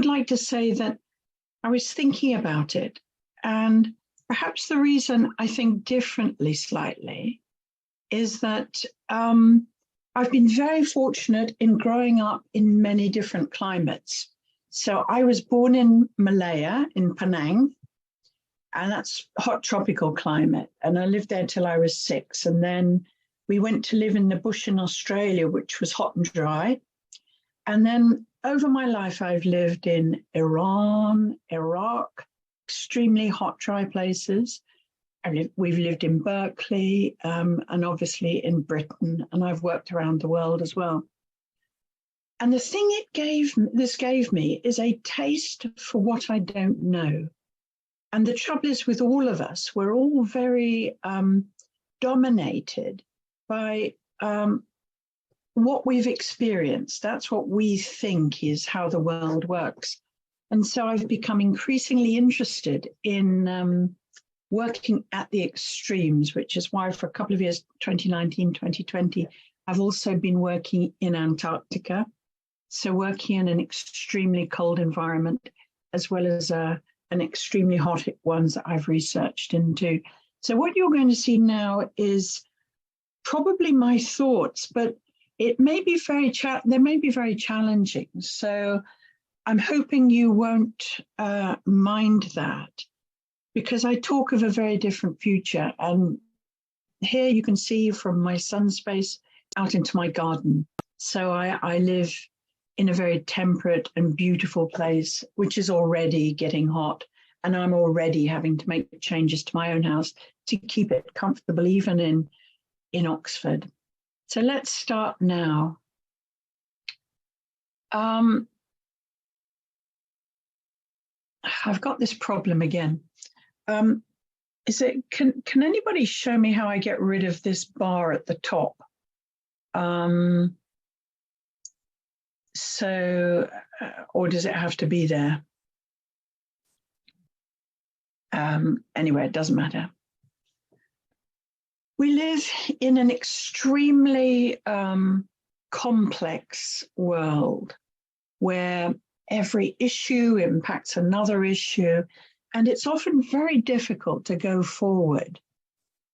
would like to say that I was thinking about it, and perhaps the reason I think differently slightly is that I've been very fortunate in growing up in many different climates. So I was born in Malaya, in Penang, and that's hot tropical climate. And I lived there till I was 6. And then we went to live in the bush in Australia, which was hot and dry. And then over my life, I've lived in Iran, Iraq, extremely hot, dry places. We've lived in Berkeley and obviously in Britain, and I've worked around the world as well. And the thing this gave me is a taste for what I don't know. And the trouble is with all of us, we're all very dominated by what we've experienced. That's what we think is how the world works. And so I've become increasingly interested in working at the extremes, which is why for a couple of years, 2019, 2020, I've also been working in Antarctica. So working in an extremely cold environment, as well as an extremely hot ones that I've researched into. So what you're going to see now is probably my thoughts, but it may be they may be very challenging. So I'm hoping you won't mind that, because I talk of a very different future. And here you can see from my sun space out into my garden. So I live in a very temperate and beautiful place, which is already getting hot. And I'm already having to make changes to my own house to keep it comfortable, even in Oxford. So let's start now. I've got this problem again. Can anybody show me how I get rid of this bar at the top? Or does it have to be there? Anyway, it doesn't matter. We live in an extremely complex world where every issue impacts another issue, and it's often very difficult to go forward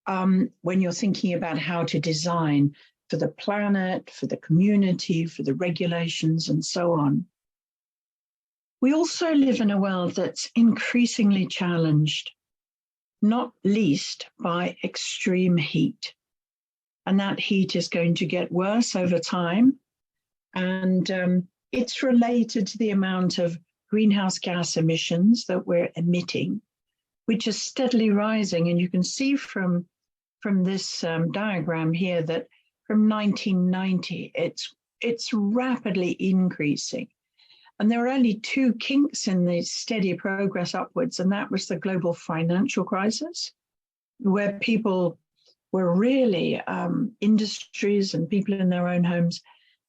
when you're thinking about how to design for the planet, for the community, for the regulations, and so on. We also live in a world that's increasingly challenged, not least by extreme heat. And that heat is going to get worse over time. And it's related to the amount of greenhouse gas emissions that we're emitting, which is steadily rising. And you can see from this diagram here that from 1990, it's rapidly increasing. And there are only 2 kinks in the steady progress upwards, and that was the global financial crisis, where people were really, industries and people in their own homes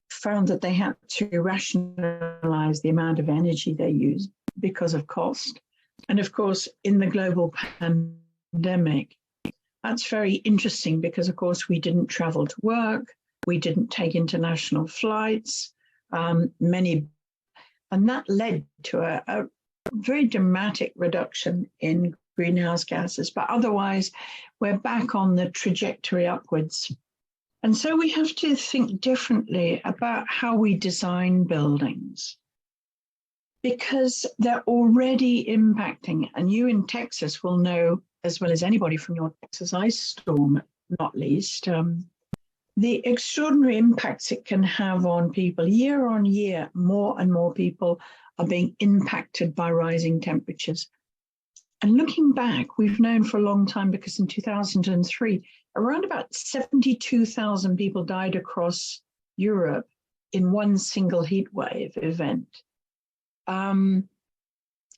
found that they had to rationalize the amount of energy they use because of cost. And of course, in the global pandemic, that's very interesting because, of course, we didn't travel to work, we didn't take international flights, and that led to a very dramatic reduction in greenhouse gases. But otherwise, we're back on the trajectory upwards. And so we have to think differently about how we design buildings, because they're already impacting. And you in Texas will know, as well as anybody from your Texas ice storm, not least, the extraordinary impacts it can have on people. Year on year, more and more people are being impacted by rising temperatures. And looking back, we've known for a long time, because in 2003, around about 72,000 people died across Europe in one single heat wave event. And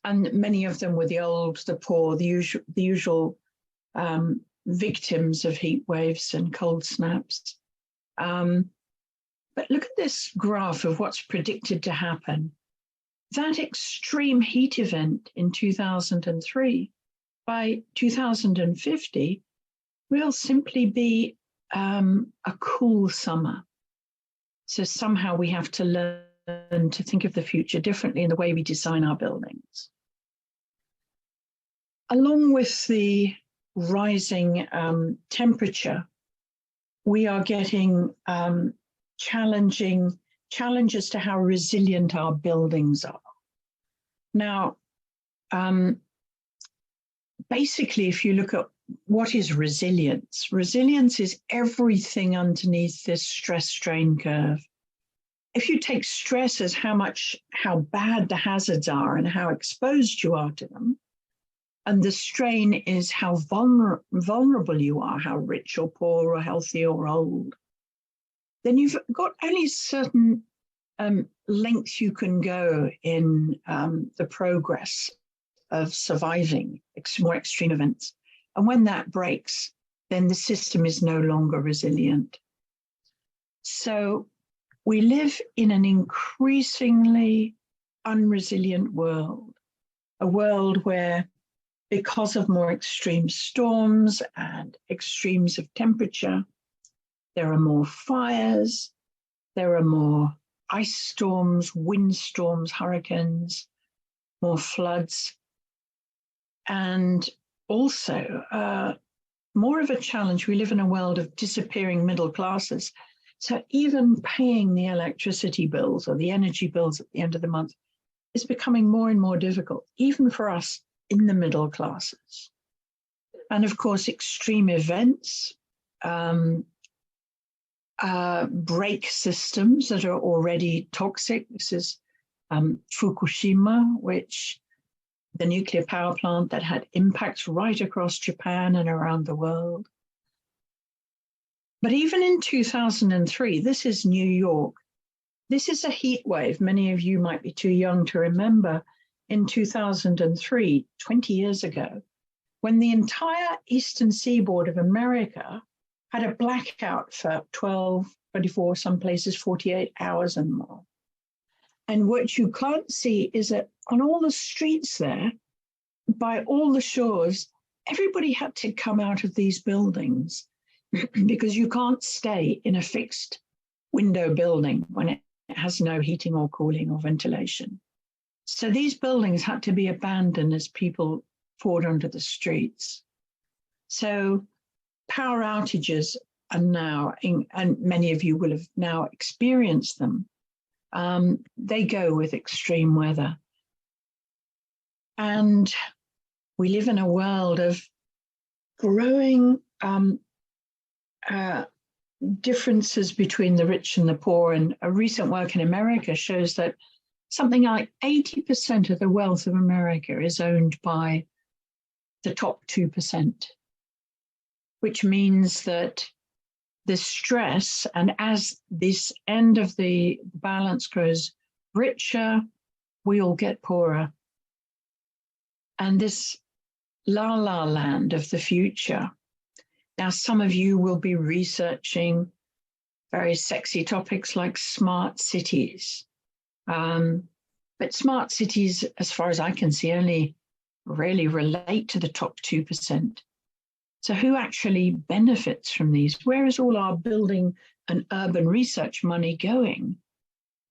many of them were the poor, the usual victims of heat waves and cold snaps. But look at this graph of what's predicted to happen. That extreme heat event in 2003, by 2050, will simply be a cool summer. So somehow we have to learn to think of the future differently in the way we design our buildings. Along with the rising temperature, we are getting challenges to how resilient our buildings are. Now, basically, if you look at what is resilience, resilience is everything underneath this stress-strain curve. If you take stress as how bad the hazards are and how exposed you are to them, and the strain is how vulnerable you are, how rich or poor or healthy or old, then you've got only certain lengths you can go in the progress of surviving more extreme events. And when that breaks, then the system is no longer resilient. So we live in an increasingly unresilient world, a world where, because of more extreme storms and extremes of temperature, there are more fires, there are more ice storms, windstorms, hurricanes, more floods, and also more of a challenge. We live in a world of disappearing middle classes. So even paying the electricity bills or the energy bills at the end of the month is becoming more and more difficult, even for us in the middle classes. And of course, extreme events, break systems that are already toxic. This is Fukushima, which the nuclear power plant that had impacts right across Japan and around the world. But even in 2003, this is New York. This is a heat wave. Many of you might be too young to remember. In 2003, 20 years ago, when the entire eastern seaboard of America had a blackout for 12, 24, some places 48 hours and more. And what you can't see is that on all the streets there, by all the shores, everybody had to come out of these buildings because you can't stay in a fixed window building when it has no heating or cooling or ventilation. So these buildings had to be abandoned as people poured onto the streets. So power outages are now, and many of you will have now experienced them, they go with extreme weather. And we live in a world of growing differences between the rich and the poor. And a recent work in America shows that something like 80% of the wealth of America is owned by the top 2%, which means that the stress, and as this end of the balance grows richer, we all get poorer. And this la-la land of the future. Now, some of you will be researching very sexy topics like smart cities. But smart cities, as far as I can see, only really relate to the top 2%. So who actually benefits from these? Where is all our building and urban research money going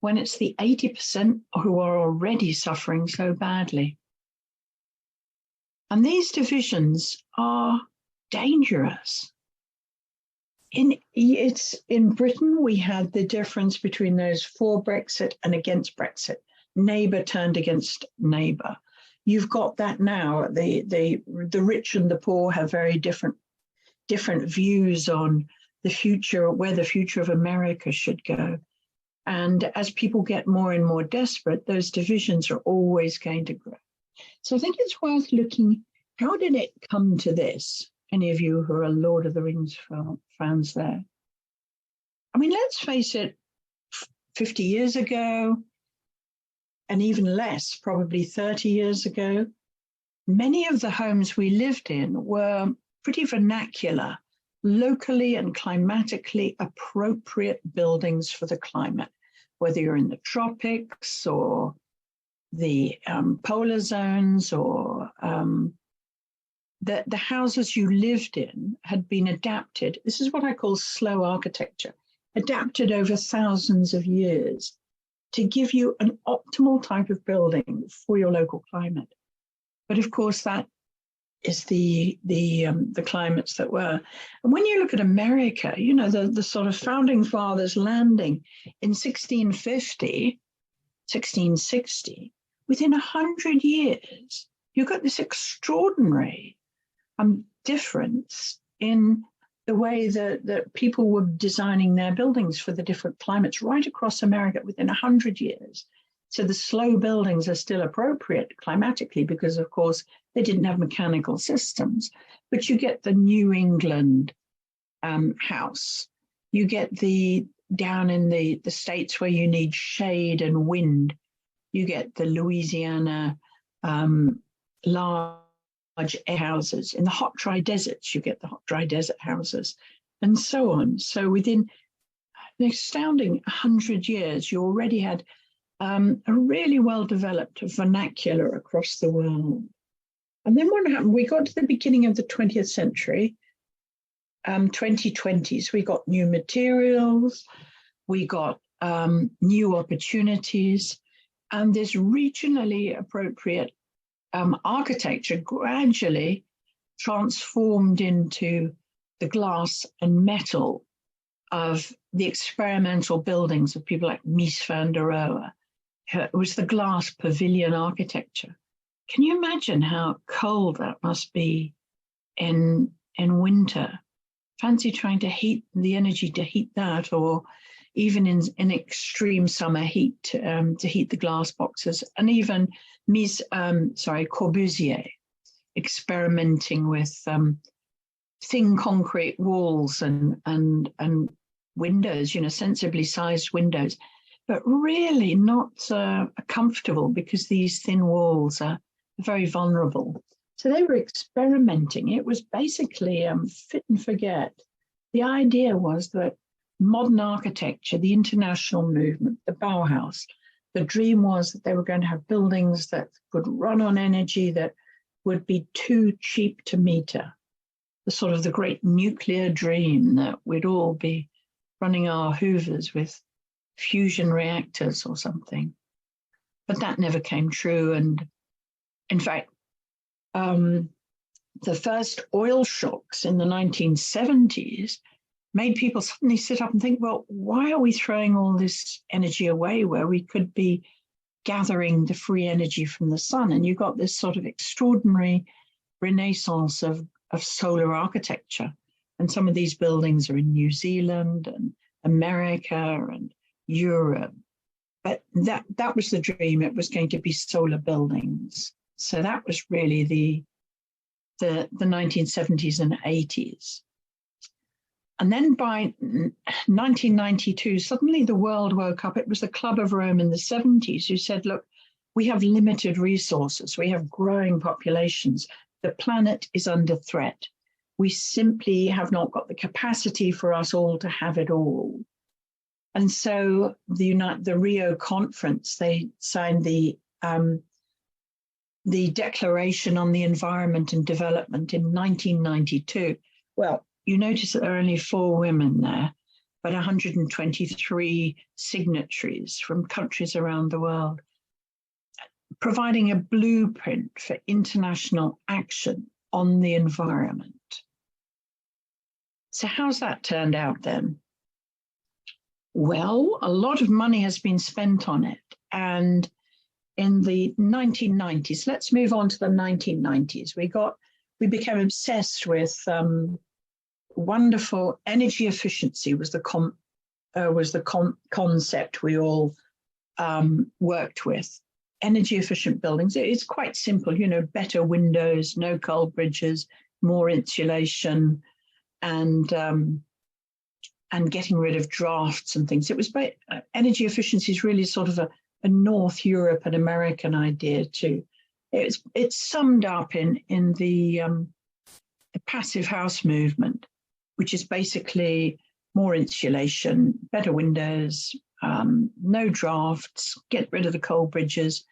when it's the 80% who are already suffering so badly? And these divisions are dangerous. In Britain, we had the difference between those for Brexit and against Brexit. Neighbour turned against neighbour. You've got that now. The rich and the poor have very different views on the future, where the future of America should go. And as people get more and more desperate, those divisions are always going to grow. So I think it's worth looking, how did it come to this? Any of you who are Lord of the Rings fans there? I mean, let's face it, 50 years ago, and even less, probably 30 years ago, many of the homes we lived in were pretty vernacular, locally and climatically appropriate buildings for the climate, whether you're in the tropics or the polar zones, or the houses you lived in had been adapted. This is what I call slow architecture, adapted over thousands of years to give you an optimal type of building for your local climate. But of course, that is the climates that were. And when you look at America, you know, the sort of founding fathers landing in 1650, 1660, within 100 years, you got this extraordinary difference in the way that people were designing their buildings for the different climates right across America within 100 years. So the slow buildings are still appropriate climatically because, of course, they didn't have mechanical systems. But you get the New England house. You get the down in the states where you need shade and wind. You get the Louisiana large air houses. In the hot, dry deserts, you get the hot, dry desert houses, and so on. So within an astounding 100 years, you already had a really well-developed vernacular across the world. And then what happened? We got to the beginning of the 20th century, 2020s. We got new materials, we got new opportunities, and this regionally appropriate architecture gradually transformed into the glass and metal of the experimental buildings of people like Mies van der Rohe. It was the glass pavilion architecture. Can you imagine how cold that must be in winter? Fancy trying to heat the energy to heat that, or even in extreme summer heat to heat the glass boxes. And even Corbusier experimenting with thin concrete walls and windows, you know, sensibly sized windows, but really not comfortable because these thin walls are very vulnerable. So they were experimenting. It was basically fit and forget. The idea was that modern architecture, the international movement, the Bauhaus, the dream was that they were going to have buildings that could run on energy that would be too cheap to meter. The sort of the great nuclear dream that we'd all be running our Hoovers with fusion reactors or something. But that never came true. And in fact, the first oil shocks in the 1970s made people suddenly sit up and think, well, why are we throwing all this energy away where we could be gathering the free energy from the sun? And you got this sort of extraordinary renaissance of solar architecture. And some of these buildings are in New Zealand and America and Europe. But that was the dream. It was going to be solar buildings. So that was really the 1970s and 80s. And then by 1992, suddenly the world woke up. It was the Club of Rome in the 70s who said, look, we have limited resources. We have growing populations. The planet is under threat. We simply have not got the capacity for us all to have it all. And so the Rio conference, they signed the Declaration on the Environment and Development in 1992. Well, you notice that there are only 4 women there, but 123 signatories from countries around the world, providing a blueprint for international action on the environment. So how's that turned out then? Well, a lot of money has been spent on it. And in the 1990s, let's move on to the 1990s, we became obsessed with wonderful energy efficiency was the concept we all worked with. Energy efficient buildings. It's quite simple, you know, better windows, no cold bridges, more insulation, and getting rid of drafts and things. It was energy efficiency is really sort of a North Europe and American idea too. It's summed up in the passive house movement, which is basically more insulation, better windows, no drafts, get rid of the cold bridges,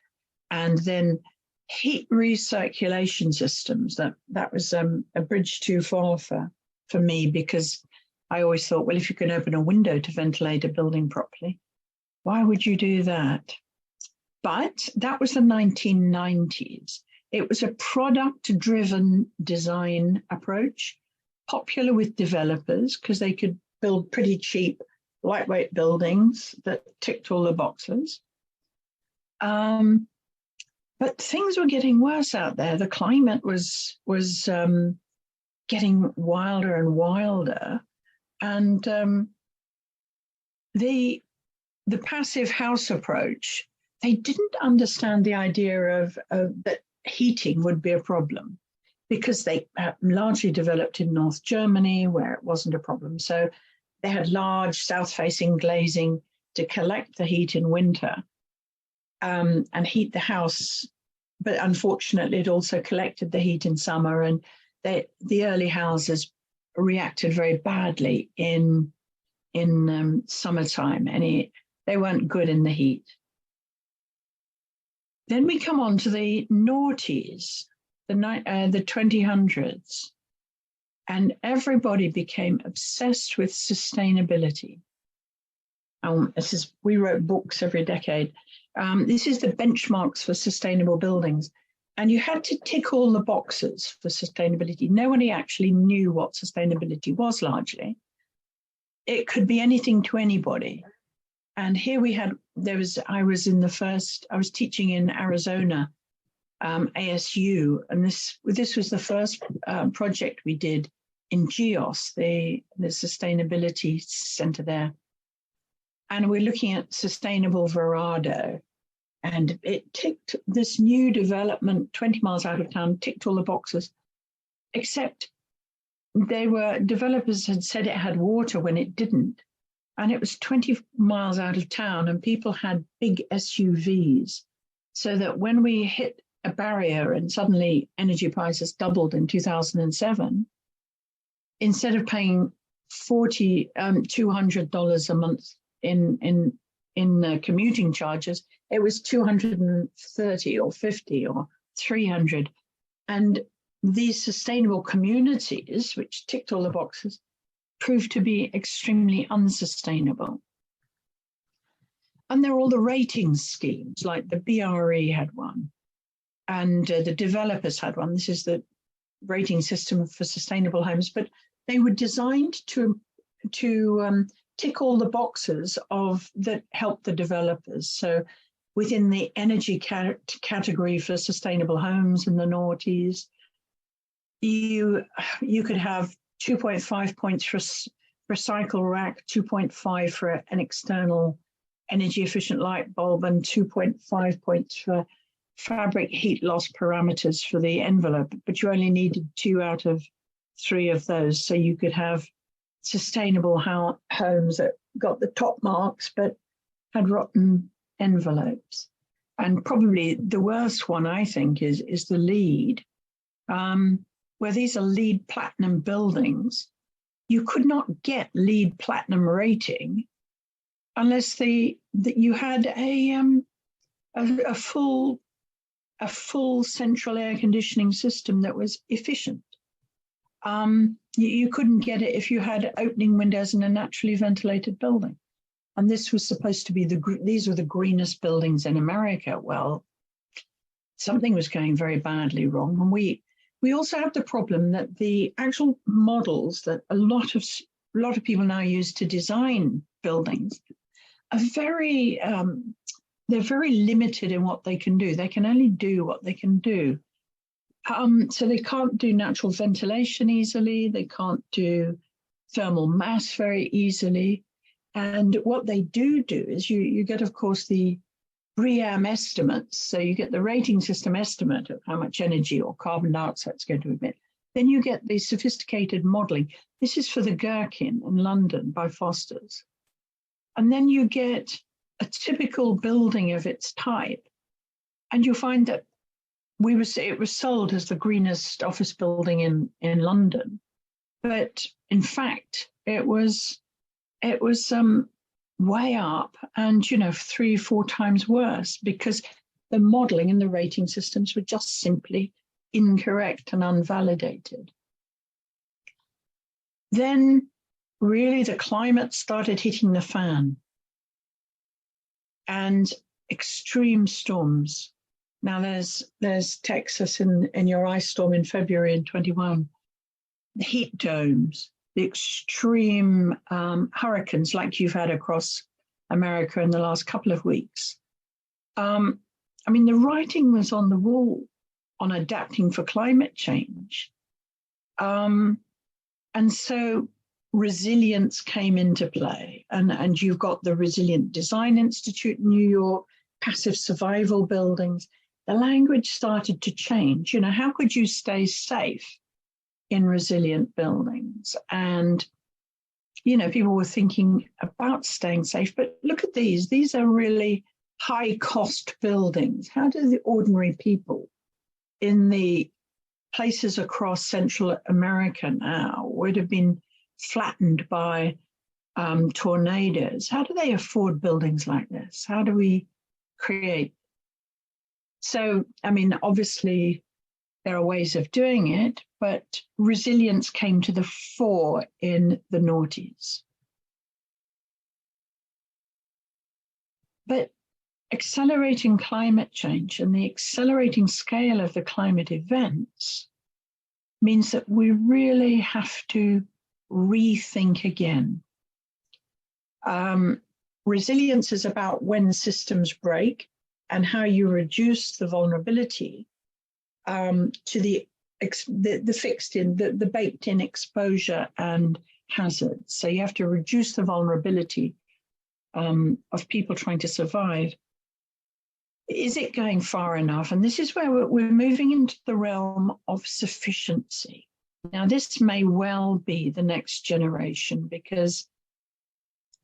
and then heat recirculation systems. That was a bridge too far for me, because I always thought, well, if you can open a window to ventilate a building properly, Why would you do that? But that was the 1990s. It was a product-driven design approach, popular with developers because they could build pretty cheap, lightweight buildings that ticked all the boxes. But things were getting worse out there. The climate was getting wilder and wilder, and the passive house approach, they didn't understand the idea of that heating would be a problem, because they largely developed in North Germany where it wasn't a problem. So they had large south-facing glazing to collect the heat in winter and heat the house. But unfortunately, it also collected the heat in summer, and the early houses reacted very badly in summertime. They weren't good in the heat. Then we come on to the noughties, the 2000s, and everybody became obsessed with sustainability. We wrote books every decade. This is the benchmarks for sustainable buildings. And you had to tick all the boxes for sustainability. Nobody actually knew what sustainability was largely. It could be anything to anybody. And here I was teaching in Arizona, ASU, and this was the first project we did in GEOS, the sustainability center there. And we're looking at sustainable Verado. And it ticked this new development 20 miles out of town, ticked all the boxes, except developers had said it had water when it didn't. And it was 20 miles out of town, and people had big SUVs. So that when we hit a barrier and suddenly energy prices doubled in 2007, instead of paying $200 a month in commuting charges, it was 230 or 50 or 300. And these sustainable communities, which ticked all the boxes, proved to be extremely unsustainable. And there are all the ratings schemes, like the BRE had one, and the developers had one. This is the rating system for sustainable homes, but they were designed to tick all the boxes that help the developers. So within the energy category for sustainable homes in the noughties, you could have 2.5 points for cycle rack, 2.5 for an external energy efficient light bulb, and 2.5 points for fabric heat loss parameters for the envelope. But you only needed 2 out of 3 of those. So you could have sustainable homes that got the top marks but had rotten envelopes. And probably the worst one, I think, is the LEED, where these are LEED platinum buildings. You could not get LEED platinum rating unless you had a full central air conditioning system that was efficient. You couldn't get it if you had opening windows in a naturally ventilated building. And this was supposed to be these were the greenest buildings in America. Well, something was going very badly wrong. And we also have the problem that the actual models that a lot of people now use to design buildings are they're very limited in what they can do. They can only do what they can do. So they can't do natural ventilation easily. They can't do thermal mass very easily. And what they do is you get, of course, the BREEAM estimates. So you get the rating system estimate of how much energy or carbon dioxide it's going to emit. Then you get the sophisticated modeling. This is for the Gherkin in London by Foster's. And then you get a typical building of its type. And you'll find that it was sold as the greenest office building in London. But in fact, it was way up and, 3-4 times worse, because the modeling and the rating systems were just simply incorrect and unvalidated. Then really the climate started hitting the fan. and extreme storms. Now there's Texas in your ice storm in February in 21, the heat domes, the extreme hurricanes like you've had across America in the last couple of weeks. I mean, the writing was on the wall on adapting for climate change. And so resilience came into play. And you've got the Resilient Design Institute in New York, passive survival buildings. The language started to change. You know, how could you stay safe in resilient buildings? And, you know, people were thinking about staying safe, but look at these. These are really high cost buildings. How do the ordinary people in the places across Central America now would have been flattened by tornadoes? How do they afford buildings like this? How do we create? So, I mean, obviously there are ways of doing it, but resilience came to the fore in the noughties. But accelerating climate change and the accelerating scale of the climate events means that we really have to rethink again. Resilience is about when systems break and how you reduce the vulnerability to the fixed in, the baked in exposure and hazards. So you have to reduce the vulnerability of people trying to survive. Is it going far enough? And this is where we're moving into the realm of sufficiency. Now, this may well be the next generation because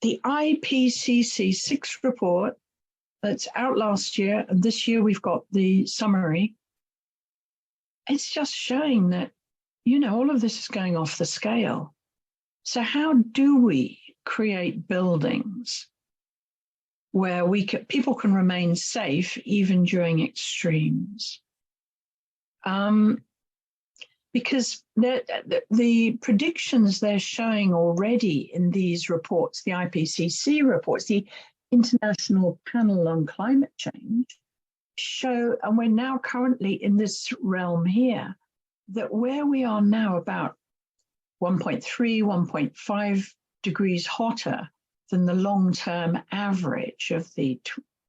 the IPCC 6th report that's out last year, and this year we've got the summary, it's just showing that, you know, all of this is going off the scale. So how do we create buildings where people can remain safe even during extremes? Because the predictions they're showing already in these reports, the IPCC reports, the International Panel on Climate Change, show, and we're now currently in this realm here, that where we are now about 1.3, 1.5 degrees hotter than the long-term average of the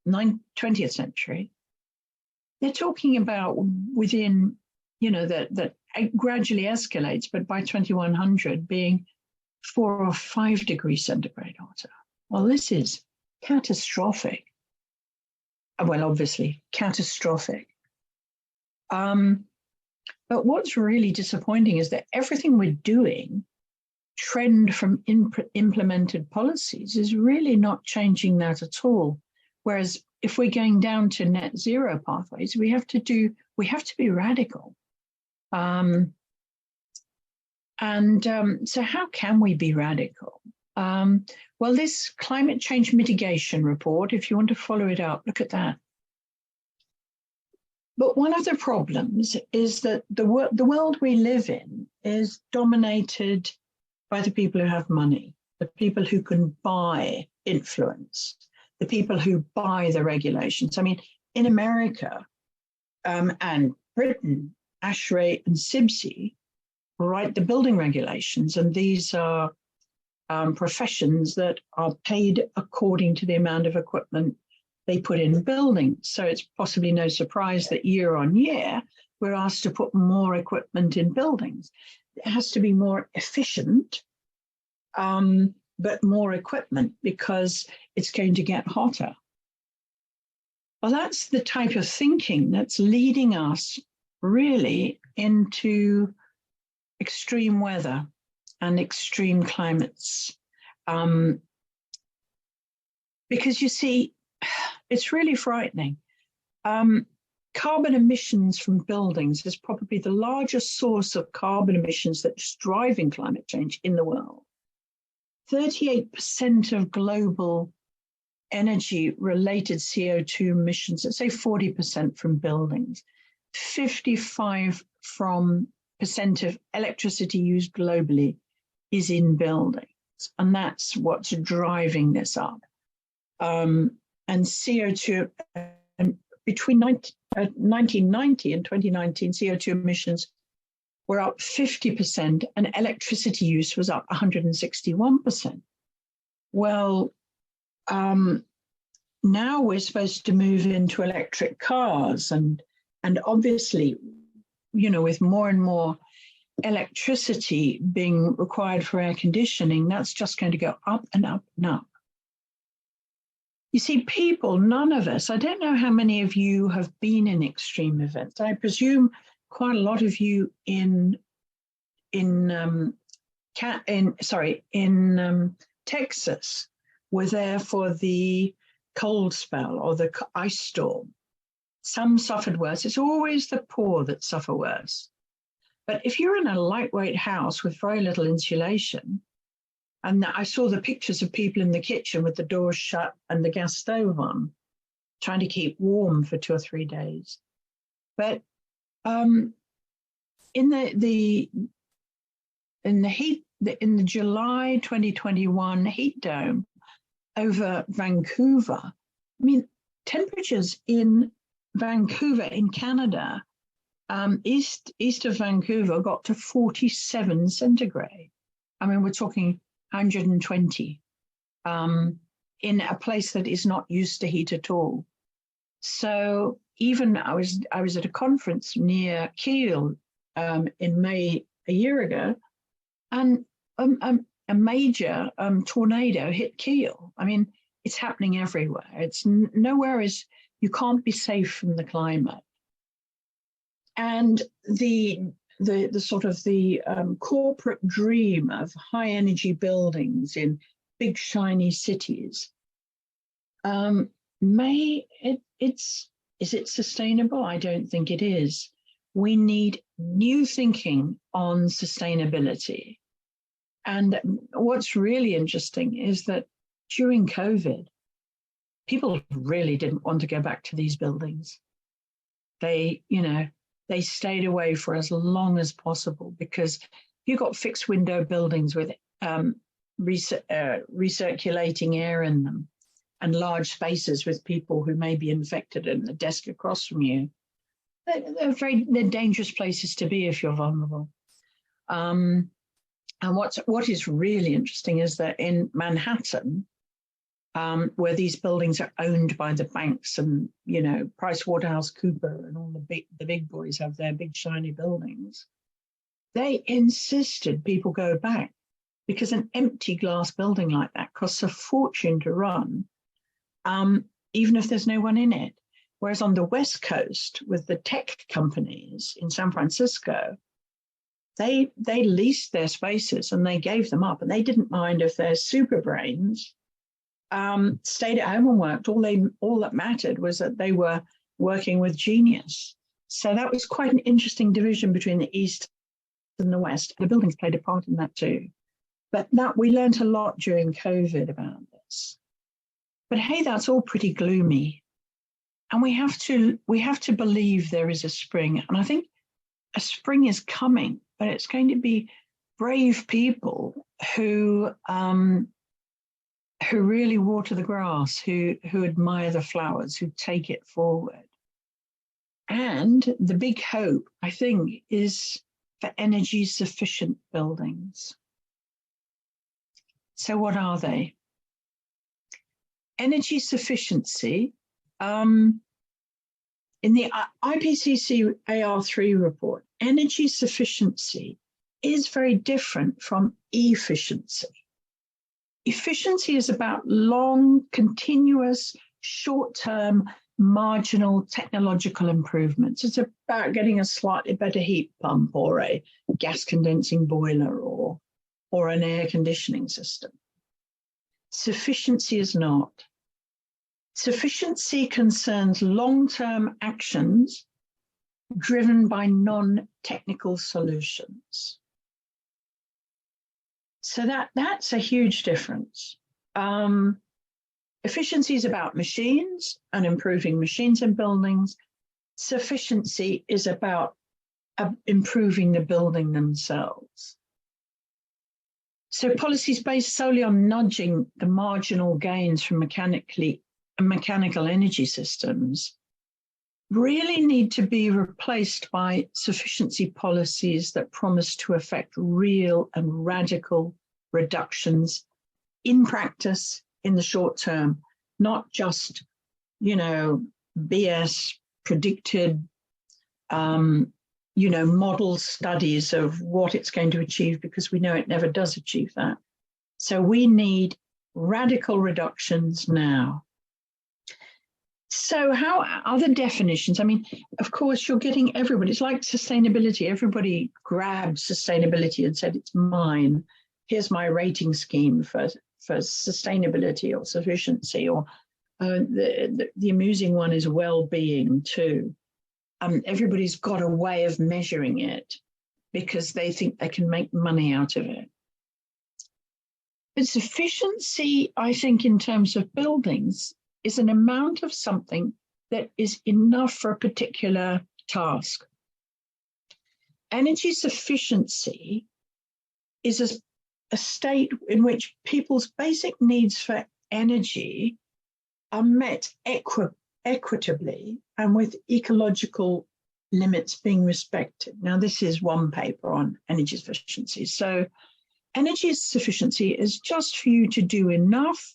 20th century, they're talking about within, you know, that it gradually escalates, but by 2100 being 4 or 5 degrees centigrade hotter. Well, this is catastrophic. Well, obviously, catastrophic. But what's really disappointing is that everything we're doing, trend from implemented policies, is really not changing that at all. Whereas if we're going down to net zero pathways, we have to be radical. So how can we be radical? Well, this climate change mitigation report, if you want to follow it up, look at that. But one of the problems is that the world we live in is dominated by the people who have money, the people who can buy influence, the people who buy the regulations. I mean, in America and Britain, ASHRAE and SIBSE write the building regulations, and these are professions that are paid according to the amount of equipment they put in buildings. So it's possibly no surprise that year on year, we're asked to put more equipment in buildings. It has to be more efficient, but more equipment because it's going to get hotter. Well, that's the type of thinking that's leading us really into extreme weather and extreme climates. Because you see, it's really frightening. Carbon emissions from buildings is probably the largest source of carbon emissions that's driving climate change in the world. 38% of global energy-related CO2 emissions, let's say 40% from buildings, 55% of electricity used globally is in buildings, and that's what's driving this up. and CO2, and between 1990 and 2019, CO2 emissions were up 50%, and electricity use was up 161%. Well, now we're supposed to move into electric cars, and obviously, with more and more electricity being required for air conditioning, that's just going to go up and up and up. You see, people, none of us, I don't know how many of you have been in extreme events. I presume quite a lot of you in Texas were there for the cold spell or the ice storm. Some suffered worse. It's always the poor that suffer worse. But if you're in a lightweight house with very little insulation, and I saw the pictures of people in the kitchen with the doors shut and the gas stove on, trying to keep warm for 2 or 3 days. But in the July 2021 heat dome over Vancouver, I mean, temperatures in Vancouver in Canada, east of Vancouver, got to 47 centigrade. I mean, we're talking 120 in a place that is not used to heat at all. So even I was at a conference near Kiel in May a year ago, and a major tornado hit Kiel. I mean, it's happening everywhere. It's nowhere you can't be safe from the climate. And the sort of the corporate dream of high energy buildings in big shiny cities, is it sustainable? I don't think it is. We need new thinking on sustainability. And what's really interesting is that during COVID, people really didn't want to go back to these buildings. They stayed away for as long as possible, because you've got fixed window buildings with recirculating air in them and large spaces with people who may be infected in the desk across from you. They're dangerous places to be if you're vulnerable. And what is really interesting is that in Manhattan, where these buildings are owned by the banks, and PricewaterhouseCoopers and all the big boys have their big shiny buildings, they insisted people go back, because an empty glass building like that costs a fortune to run, even if there's no one in it. Whereas on the West Coast, with the tech companies in San Francisco, they leased their spaces and they gave them up, and they didn't mind if their super brains stayed at home and worked. All that mattered was that they were working with genius. So that was quite an interesting division between the East and the West. The buildings played a part in that too. But we learned a lot during COVID about this. But hey, that's all pretty gloomy. And we have to believe there is a spring. And I think a spring is coming, but it's going to be brave people who really water the grass, who admire the flowers, who take it forward. And the big hope, I think, is for energy sufficient buildings. So what are they? Energy sufficiency, in the IPCC AR3 report, energy sufficiency is very different from efficiency. Efficiency is about long, continuous, short-term, marginal technological improvements. It's about getting a slightly better heat pump or a gas condensing boiler or an air conditioning system. Sufficiency is not. Sufficiency concerns long-term actions driven by non-technical solutions. So that's a huge difference. Efficiency is about machines and improving machines and buildings. Sufficiency is about improving the building themselves. So policies based solely on nudging the marginal gains from mechanically and mechanical energy systems really need to be replaced by sufficiency policies that promise to effect real and radical reductions in practice in the short term, not just, BS predicted, model studies of what it's going to achieve, because we know it never does achieve that. So we need radical reductions now. So how other definitions? I mean, of course, you're getting everybody. It's like sustainability. Everybody grabbed sustainability and said, it's mine. Here's my rating scheme for sustainability or sufficiency. Or the amusing one is well-being too. Everybody's got a way of measuring it because they think they can make money out of it. But sufficiency, I think, in terms of buildings, is an amount of something that is enough for a particular task. Energy sufficiency is a state in which people's basic needs for energy are met equitably and with ecological limits being respected. Now, this is one paper on energy sufficiency. So energy sufficiency is just for you to do enough,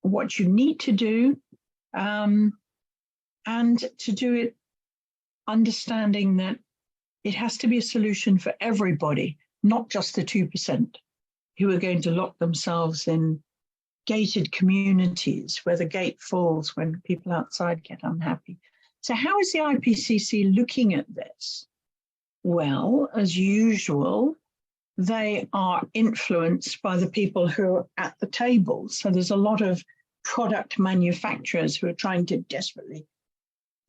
what you need to do, and to do it understanding that it has to be a solution for everybody, not just the 2% who are going to lock themselves in gated communities where the gate falls when people outside get unhappy. So how is the IPCC looking at this? Well, as usual, they are influenced by the people who are at the table. So there's a lot of product manufacturers who are trying to desperately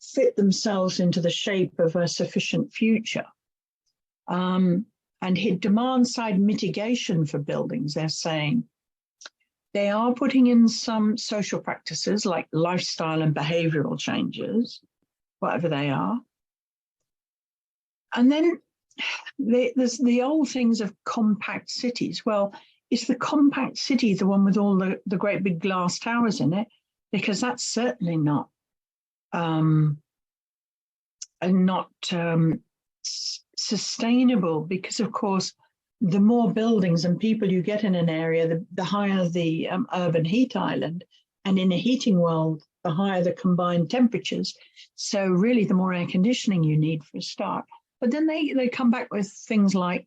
fit themselves into the shape of a sufficient future. And hit demand side mitigation for buildings, they're saying they are putting in some social practices like lifestyle and behavioral changes, whatever they are. And then there's the old things of compact cities. Well, is the compact city the one with all the great big glass towers in it? Because that's certainly not sustainable, because of course, the more buildings and people you get in an area, the higher the urban heat island. And in a heating world, the higher the combined temperatures. So really, the more air conditioning you need for a start. But then they come back with things like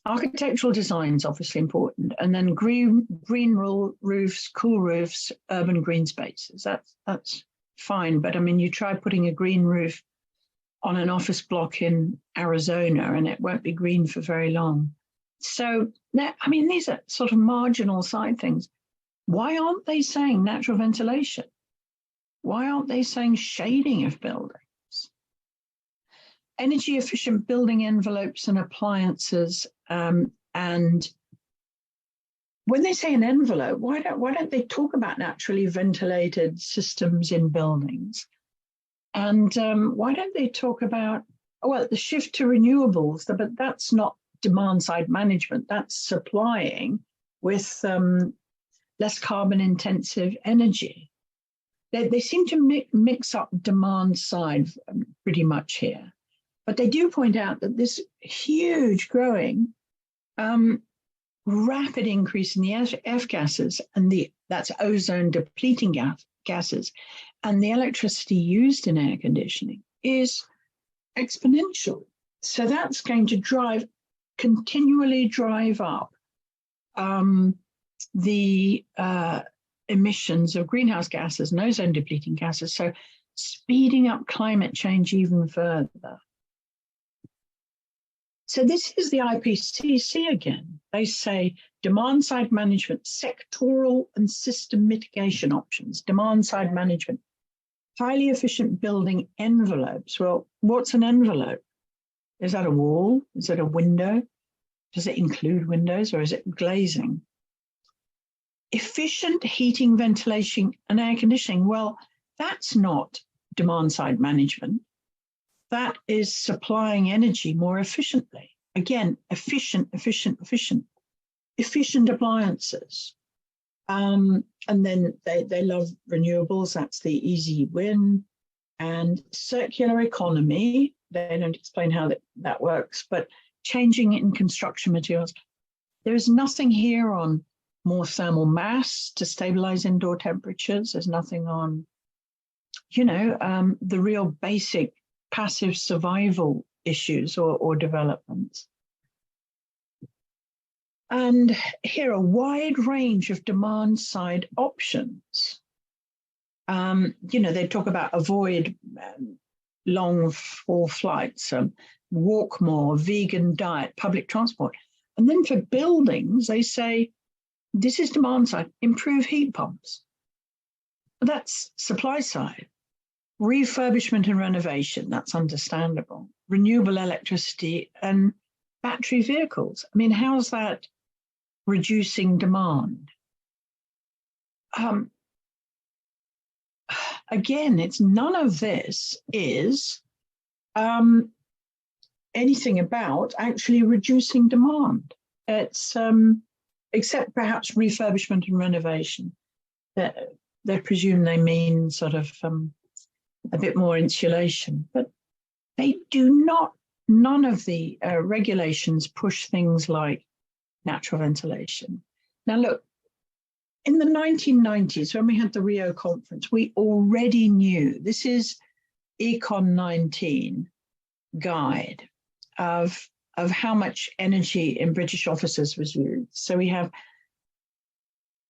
architectural design's obviously important, and then green roofs, cool roofs, urban green spaces. That's fine. But I mean, you try putting a green roof on an office block in Arizona, and it won't be green for very long. So, I mean, these are sort of marginal side things. Why aren't they saying natural ventilation? Why aren't they saying shading of buildings? Energy efficient building envelopes and appliances. And when they say an envelope, why don't they talk about naturally ventilated systems in buildings? And why don't they talk about, well, the shift to renewables, but that's not demand side management, that's supplying with less carbon intensive energy. They seem to mix up demand side pretty much here. But they do point out that this huge growing rapid increase in the F gases, and that's ozone depleting gases, and the electricity used in air conditioning is exponential. So that's going to continually drive up the emissions of greenhouse gases and ozone depleting gases. So speeding up climate change even further. So this is the IPCC again. They say demand side management, sectoral and system mitigation options, demand side management, highly efficient building envelopes. Well, what's an envelope? Is that a wall? Is it a window? Does it include windows, or is it glazing? Efficient heating, ventilation, and air conditioning. Well, that's not demand side management. That is supplying energy more efficiently. Again, efficient appliances. And then they love renewables. That's the easy win. And circular economy, they don't explain how that works, but changing in construction materials. There's nothing here on more thermal mass to stabilize indoor temperatures. There's nothing on, the real basic passive survival issues or developments. And here are a wide range of demand side options. They talk about avoid long haul flights, walk more, vegan diet, public transport. And then for buildings, they say, this is demand side, improve heat pumps. That's supply side. Refurbishment and renovation, that's understandable. Renewable electricity and battery vehicles. I mean, how's that reducing demand? Again, it's none of this is anything about actually reducing demand. It's except perhaps refurbishment and renovation. They presume they mean sort of a bit more insulation, but they do not. None of the regulations push things like natural ventilation. Now, look, in the 1990s, when we had the Rio conference, we already knew, this is Econ 19 guide of how much energy in British offices was used. So we have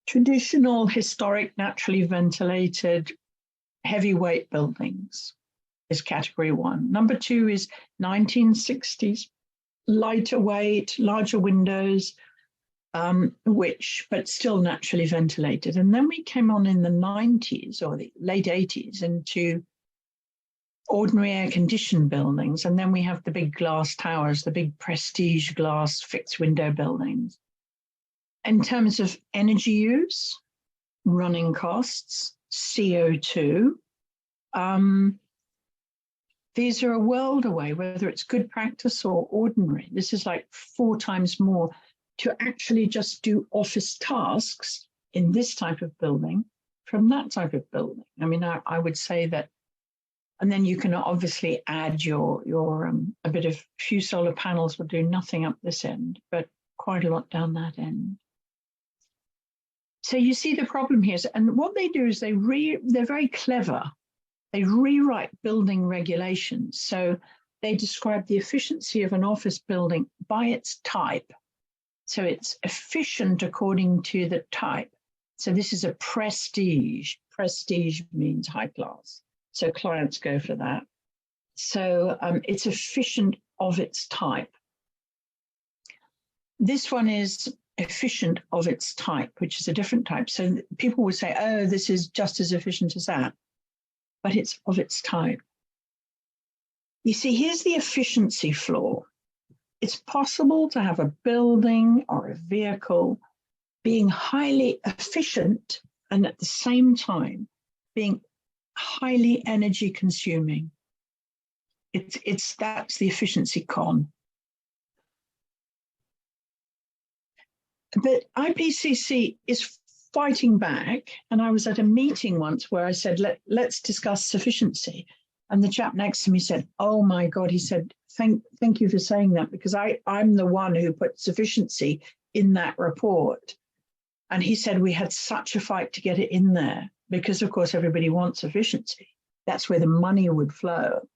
traditional, historic, naturally ventilated, heavyweight buildings is category one. Number two is 1960s, lighter weight, larger windows, but still naturally ventilated. And then we came on in the 90s or the late 80s into ordinary air-conditioned buildings. And then we have the big glass towers, the big prestige glass fixed window buildings. In terms of energy use, running costs, CO2, these are a world away, whether it's good practice or ordinary. This is like 4 times more to actually just do office tasks in this type of building from that type of building. I mean, I would say that, and then you can obviously add a bit of few solar panels will do nothing up this end, but quite a lot down that end. So you see the problem here. And what they do is they're very clever. They rewrite building regulations. So they describe the efficiency of an office building by its type. So it's efficient according to the type. So this is a prestige. Prestige means high class. So clients go for that. So it's efficient of its type. This one is efficient of its type, which is a different type. So people would say, oh, this is just as efficient as that, but it's of its type. You see, here's the efficiency flaw. It's possible to have a building or a vehicle being highly efficient and at the same time being highly energy consuming. That's the efficiency con. But IPCC is fighting back. And I was at a meeting once where I said, let's discuss sufficiency. And the chap next to me said, oh my God, he said, thank you for saying that, because I'm the one who put sufficiency in that report. And he said, we had such a fight to get it in there because, of course, everybody wants efficiency. That's where the money would flow.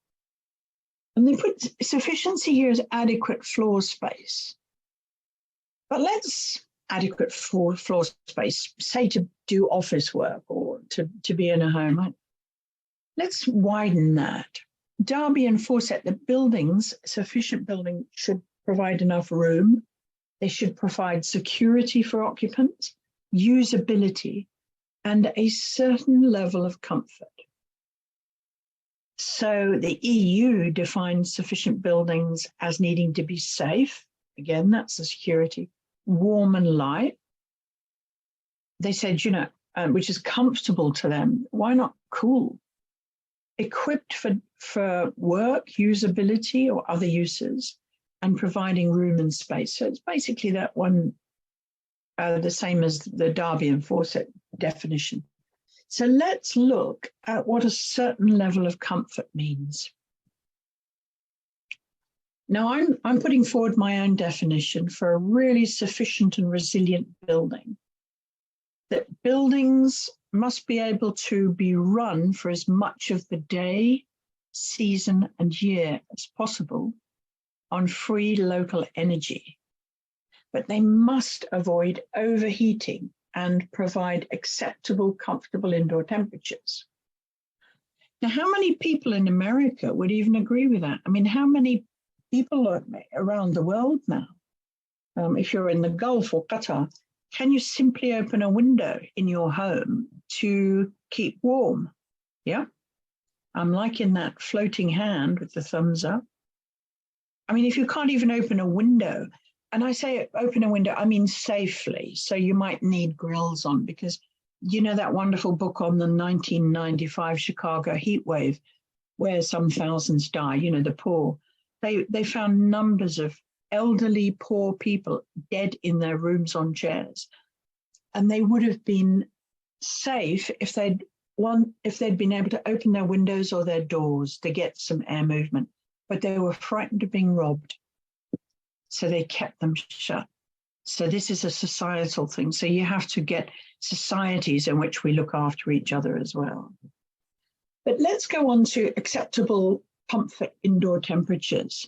And they put sufficiency here as adequate floor space. But let's adequate floor space, say to do office work or to be in a home. Let's widen that. Derby and Fawcett, the buildings, sufficient building should provide enough room. They should provide security for occupants, usability, and a certain level of comfort. So the EU defines sufficient buildings as needing to be safe. Again, that's the security. Warm and light. They said, which is comfortable to them. Why not cool? Equipped for work, usability, or other uses, and providing room and space. So it's basically that one the same as the Darby and Fawcett definition. So let's look at what a certain level of comfort means. Now, I'm putting forward my own definition for a really sufficient and resilient building. That buildings must be able to be run for as much of the day, season, and year as possible on free local energy. But they must avoid overheating and provide acceptable, comfortable indoor temperatures. Now, how many people in America would even agree with that? I mean, how many people around the world now, if you're in the Gulf or Qatar, can you simply open a window in your home to keep warm? Yeah. I'm liking that floating hand with the thumbs up. I mean, if you can't even open a window, and I say open a window, I mean safely. So you might need grills on, because you know that wonderful book on the 1995 Chicago heat wave, where some thousands die, you know, the poor. They found numbers of elderly, poor people dead in their rooms on chairs. And they would have been safe if they'd been able to open their windows or their doors to get some air movement. But they were frightened of being robbed. So they kept them shut. So this is a societal thing. So you have to get societies in which we look after each other as well. But let's go on to acceptable comfort indoor temperatures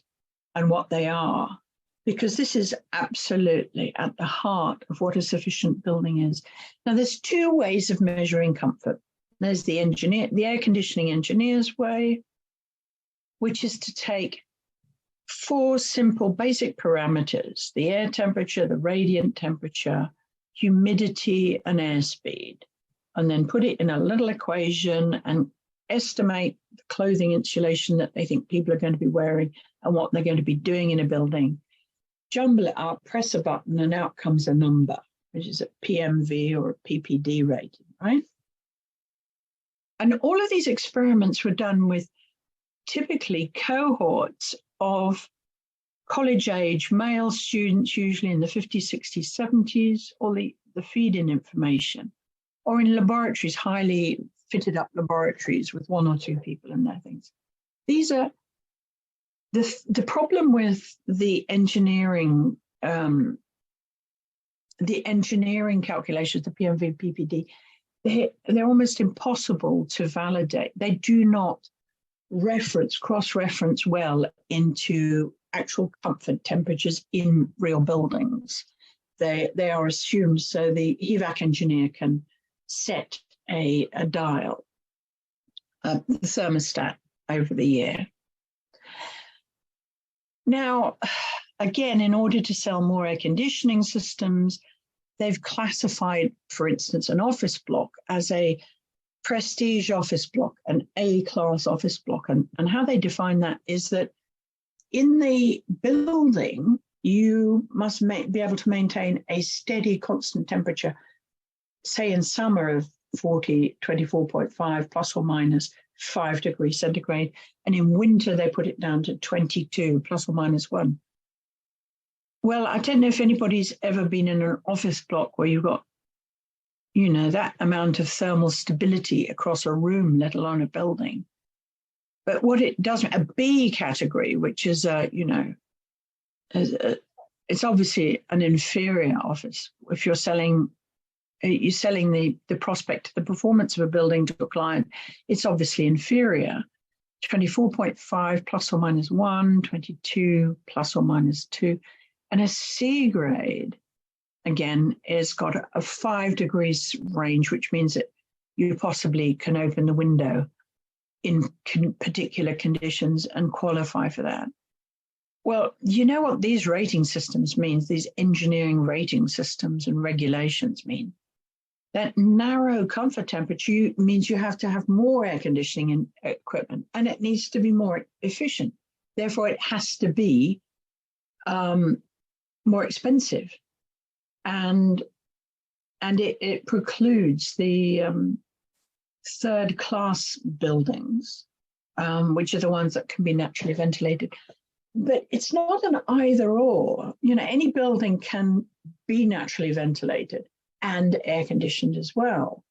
and what they are, because this is absolutely at the heart of what a sufficient building is. Now, there's two ways of measuring comfort. There's the air conditioning engineer's way, which is to take four simple basic parameters: the air temperature, the radiant temperature, humidity, and airspeed, and then put it in a little equation and estimate the clothing insulation that they think people are going to be wearing and what they're going to be doing in a building. Jumble it up, press a button, and out comes a number, which is a PMV or a PPD rating, right? And all of these experiments were done with typically cohorts of college-age male students, usually in the 50s, 60s, 70s, or the feed-in information, or in laboratories, highly fitted up laboratories with one or two people in their things. These are the problem with the engineering calculations, the PMV, PPD. They're almost impossible to validate. They do not cross-reference well into actual comfort temperatures in real buildings. They are assumed so the HVAC engineer can set a dial, the thermostat over the year. Now, again, in order to sell more air conditioning systems, they've classified, for instance, an office block as a prestige office block, an A-class office block. And how they define that is that in the building, you must be able to maintain a steady, constant temperature, say in summer of 24.5 plus or minus 5 degrees centigrade. And in winter, they put it down to 22 plus or minus 1. Well, I don't know if anybody's ever been in an office block where you've got, you know, that amount of thermal stability across a room, let alone a building. But what it does, a B category, which is, it's obviously an inferior office. If you're selling the prospect, the performance of a building to a client, it's obviously inferior. 24.5 plus or minus 1, 22 plus or minus 2. And a C grade, again, is got a 5 degrees range, which means that you possibly can open the window in particular conditions and qualify for that. Well, you know what these rating systems mean, these engineering rating systems and regulations mean? That narrow comfort temperature means you have to have more air conditioning equipment, and it needs to be more efficient. Therefore, it has to be more expensive. And it precludes the third class buildings, which are the ones that can be naturally ventilated. But it's not an either or. You know, any building can be naturally ventilated and air conditioned as well.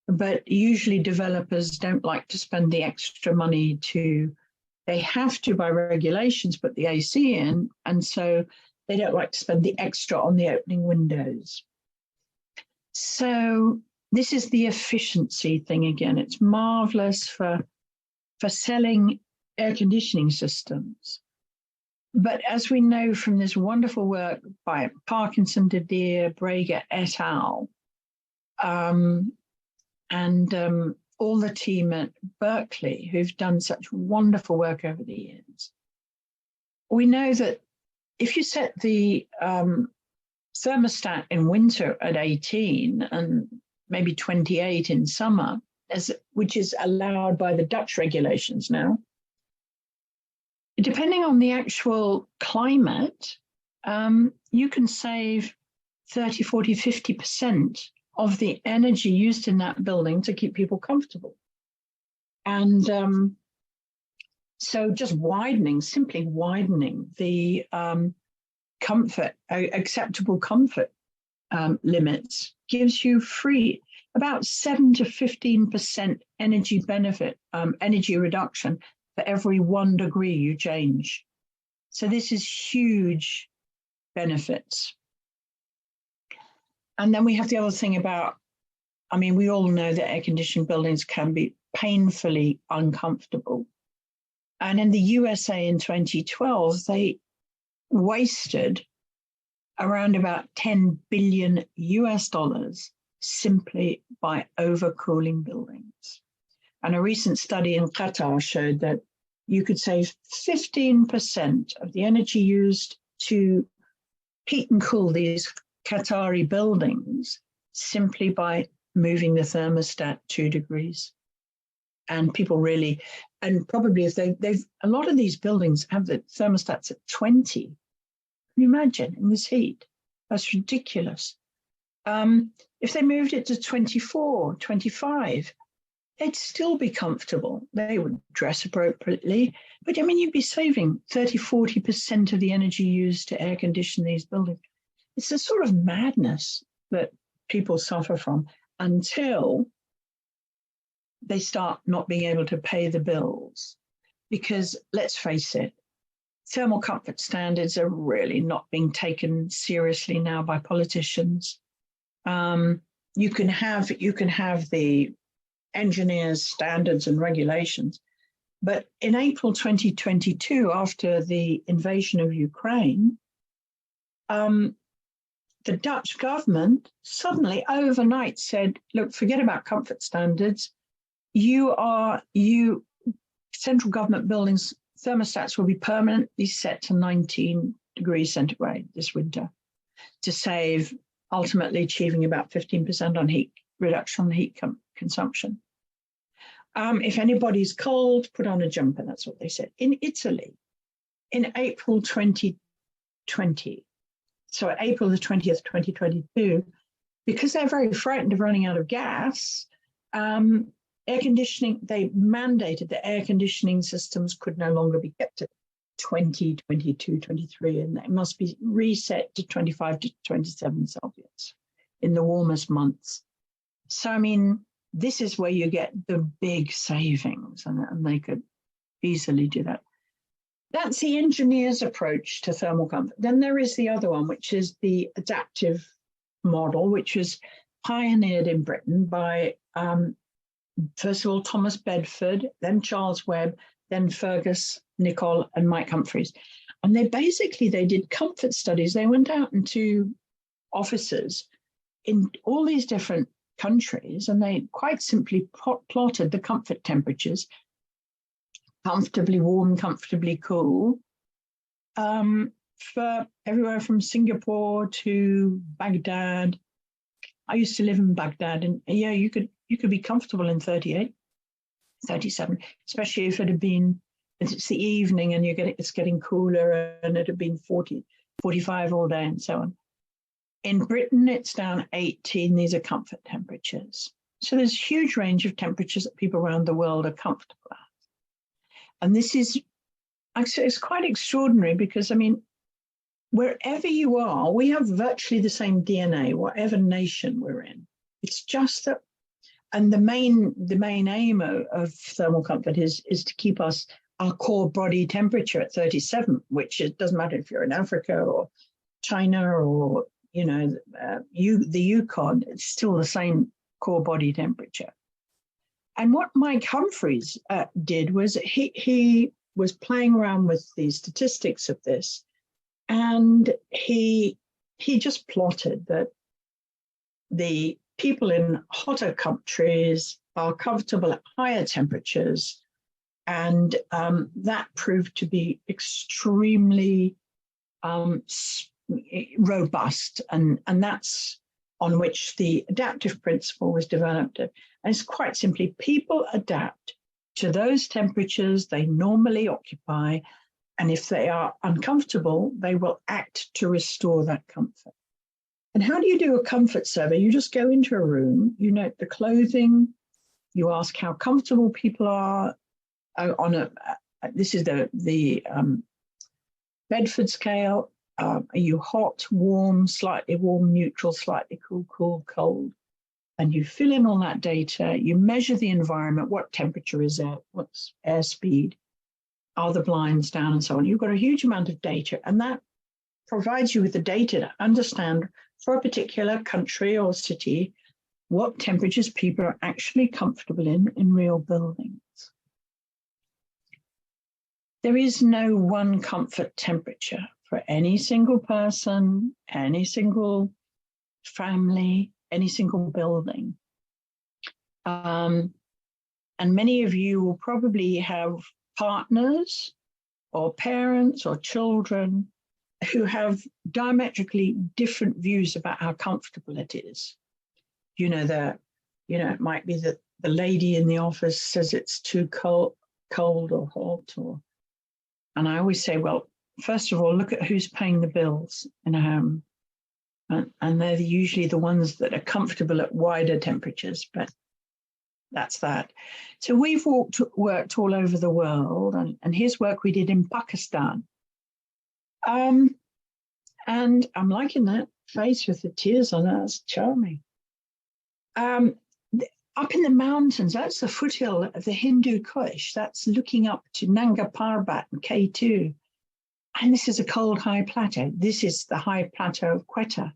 But usually developers don't like to spend the extra money they have to by regulations put the AC in, and so they don't like to spend the extra on the opening windows. So this is the efficiency thing again. It's marvelous for selling air conditioning systems. But as we know from this wonderful work by Parkinson, Didier, Brager, et al., and all the team at Berkeley who've done such wonderful work over the years, we know that if you set the thermostat in winter at 18 and maybe 28 in summer, which is allowed by the Dutch regulations now, depending on the actual climate, you can save 30, 40, 50% of the energy used in that building to keep people comfortable. And so just simply widening the acceptable comfort limits gives you about 7 to 15% energy benefit, energy reduction for every 1 degree you change. So this is huge benefits. And then we have the other thing about, we all know that air-conditioned buildings can be painfully uncomfortable. And in the USA in 2012, they wasted around about 10 billion US dollars simply by overcooling buildings. And a recent study in Qatar showed that you could save 15% of the energy used to heat and cool these Qatari buildings simply by moving the thermostat 2 degrees. And people really, and probably if they've a lot of these buildings have the thermostats at 20. Can you imagine in this heat? That's ridiculous. If they moved it to 24, 25, they'd still be comfortable. They would dress appropriately. But you'd be saving 30, 40% of the energy used to air condition these buildings. It's a sort of madness that people suffer from until they start not being able to pay the bills. Because let's face it, thermal comfort standards are really not being taken seriously now by politicians. You can have the engineers' standards and regulations, but in April 2022, after the invasion of Ukraine, the Dutch government suddenly overnight said, look, forget about comfort standards. Central government buildings, thermostats will be permanently set to 19 degrees centigrade this winter to save, ultimately achieving about 15% on heat reduction on heat consumption. If anybody's cold, put on a jumper, that's what they said. In Italy, in April 2020, so April the 20th, 2022, because they're very frightened of running out of gas, air conditioning, they mandated that air conditioning systems could no longer be kept at 20, 22, 23, and they must be reset to 25 to 27 Celsius in the warmest months. So, this is where you get the big savings, and they could easily do that. That's the engineer's approach to thermal comfort. Then there is the other one, which is the adaptive model, which was pioneered in Britain by, first of all, Thomas Bedford, then Charles Webb, then Fergus, Nicol, and Mike Humphreys. And they did comfort studies. They went out into offices in all these different countries, and they quite simply plotted the comfort temperatures, comfortably warm, comfortably cool, for everywhere from Singapore to Baghdad. I used to live in Baghdad, and yeah, you could be comfortable in 38, 37, especially if it's the evening and it's getting cooler, and it had been 40, 45 all day and so on. In Britain, it's down 18. These are comfort temperatures. So there's a huge range of temperatures that people around the world are comfortable at. And this is, actually, it's quite extraordinary because, wherever you are, we have virtually the same DNA, whatever nation we're in. It's just that, and the main aim of thermal comfort is to keep our core body temperature at 37, which it doesn't matter if you're in Africa or China or the Yukon, it's still the same core body temperature. And what Mike Humphreys did was he was playing around with the statistics of this, and he just plotted that the people in hotter countries are comfortable at higher temperatures, and that proved to be extremely robust, and that's on which the adaptive principle was developed. And it's quite simply, people adapt to those temperatures they normally occupy, and if they are uncomfortable, they will act to restore that comfort. And how do you do a comfort survey? You just go into a room, you note the clothing, you ask how comfortable people are this is the Bedford scale. Are you hot, warm, slightly warm, neutral, slightly cool, cool, cold? And you fill in all that data, you measure the environment, what temperature is it, what's airspeed, are the blinds down, and so on. You've got a huge amount of data, and that provides you with the data to understand for a particular country or city what temperatures people are actually comfortable in real buildings. There is no one comfort temperature for any single person, any single family, any single building. And many of you will probably have partners or parents or children who have diametrically different views about how comfortable it is. It might be that the lady in the office says it's too cold or hot, and I always say, well, first of all, look at who's paying the bills in a home. And they're usually the ones that are comfortable at wider temperatures, but that's that. So we've worked all over the world, and here's work we did in Pakistan. And I'm liking that face with the tears on it, that's charming. Up in the mountains, that's the foothill of the Hindu Kush, that's looking up to Nanga Parbat and K2. And this is a cold high plateau. This is the high plateau of Quetta.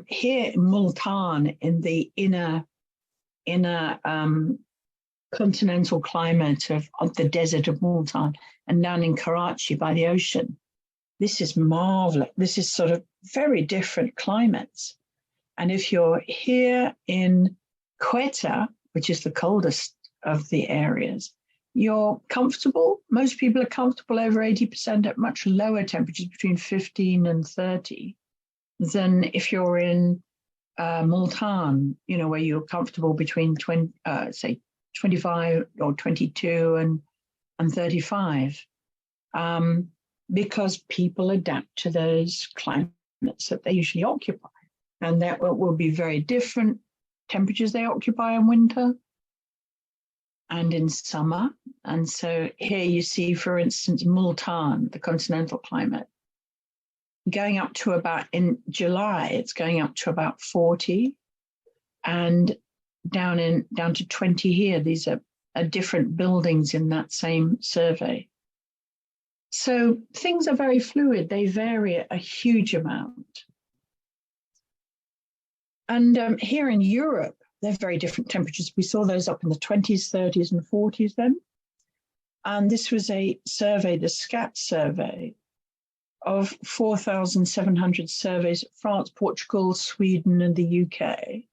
Here in Multan, in the inner continental climate of the desert of Multan, and down in Karachi by the ocean. This is marvelous. This is sort of very different climates. And if you're here in Quetta, which is the coldest of the areas, you're comfortable. Most people are comfortable over 80% at much lower temperatures, between 15 and 30, than if you're in Multan, where you're comfortable between 25 or 22 and 35, because people adapt to those climates that they usually occupy. And that will be very different temperatures they occupy in winter and in summer. And so here you see, for instance, Multan, the continental climate, going up to about, in July, it's going up to about 40, and down to 20 here. These are different buildings in that same survey. So things are very fluid. They vary a huge amount. And here in Europe, they're very different temperatures. We saw those up in the 20s, 30s, and 40s then. And this was a survey, the SCAT survey, of 4,700 surveys, France, Portugal, Sweden, and the UK.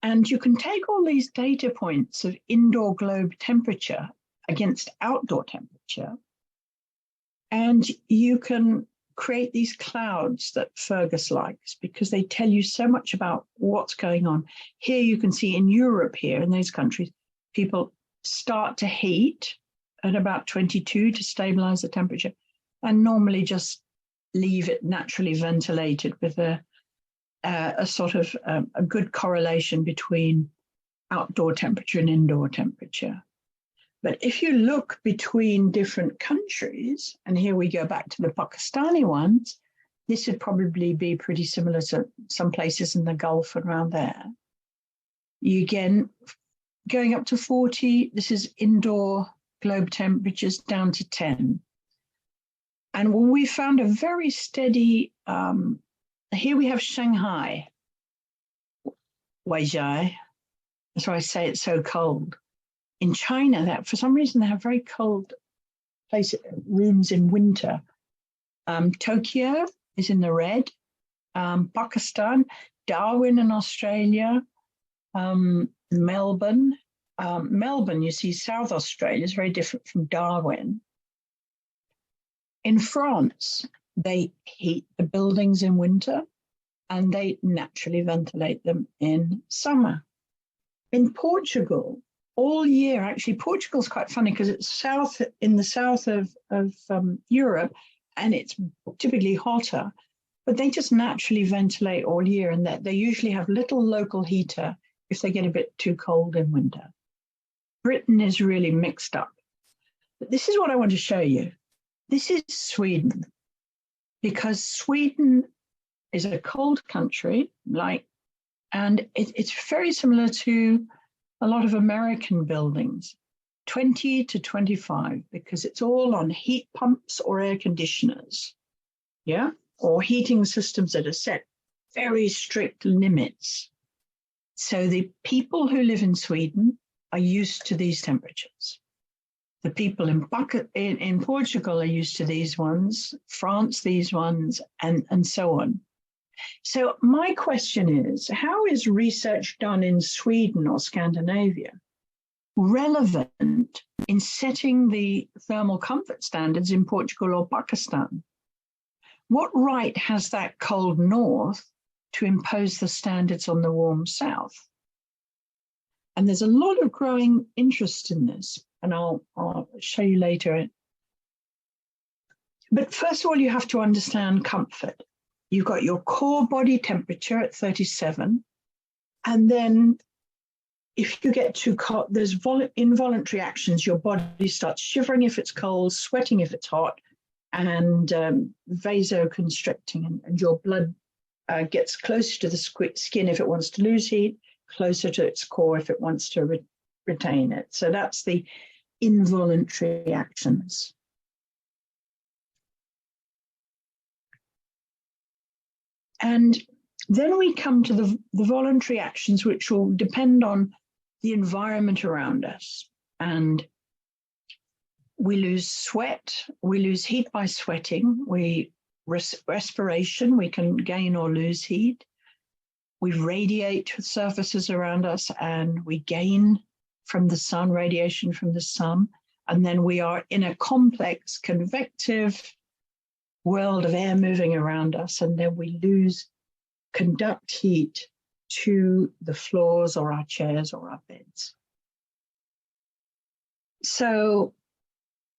And you can take all these data points of indoor globe temperature against outdoor temperature, and you can create these clouds that Fergus likes, because they tell you so much about what's going on. Here you can see in Europe, here in those countries, people start to heat at about 22 to stabilize the temperature, and normally just leave it naturally ventilated with a sort of a good correlation between outdoor temperature and indoor temperature. But if you look between different countries, and here we go back to the Pakistani ones, this would probably be pretty similar to some places in the Gulf and around there. You again, going up to 40, this is indoor globe temperatures down to 10. And when we found a very steady, here we have Shanghai, Weizhai, that's why I say it's so cold. In China, that for some reason they have very cold rooms in winter. Tokyo is in the red. Pakistan, Darwin in Australia, Melbourne. Melbourne, you see, South Australia is very different from Darwin. In France, they heat the buildings in winter and they naturally ventilate them in summer. In Portugal, all year, actually, Portugal's quite funny because it's in the south of Europe, and it's typically hotter, but they just naturally ventilate all year, and they usually have little local heater if they get a bit too cold in winter. Britain is really mixed up. But this is what I want to show you. This is Sweden, because Sweden is a cold country, and it's very similar to a lot of American buildings, 20 to 25, because it's all on heat pumps or air conditioners, yeah, or heating systems that are set very strict limits. So the people who live in Sweden are used to these temperatures. The people in Portugal are used to these ones, France these ones, and so on. So my question is, how is research done in Sweden or Scandinavia relevant in setting the thermal comfort standards in Portugal or Pakistan? What right has that cold north to impose the standards on the warm south? And there's a lot of growing interest in this, and I'll show you later. But first of all, you have to understand comfort. You've got your core body temperature at 37, and then if you get too cold, there's involuntary actions. Your body starts shivering if it's cold, sweating if it's hot, and vasoconstricting, and your blood gets closer to the skin if it wants to lose heat, closer to its core if it wants to retain it. So that's the involuntary actions. And then we come to the voluntary actions, which will depend on the environment around us. And we lose sweat, we lose heat by sweating, respiration, we can gain or lose heat. We radiate to surfaces around us, and we gain from the sun, radiation from the sun. And then we are in a complex convective world of air moving around us, and then we conduct heat to the floors or our chairs or our beds. So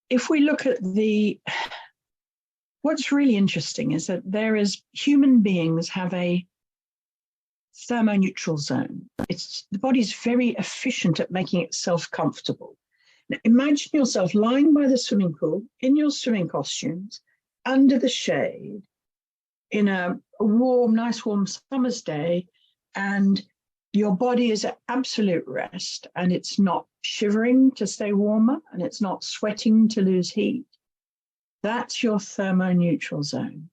if we look at what's really interesting is that human beings have a thermoneutral zone. The body's very efficient at making itself comfortable. Now, imagine yourself lying by the swimming pool in your swimming costumes, under the shade, in a nice warm summer's day, and your body is at absolute rest, and it's not shivering to stay warmer, and it's not sweating to lose heat. That's your thermoneutral zone.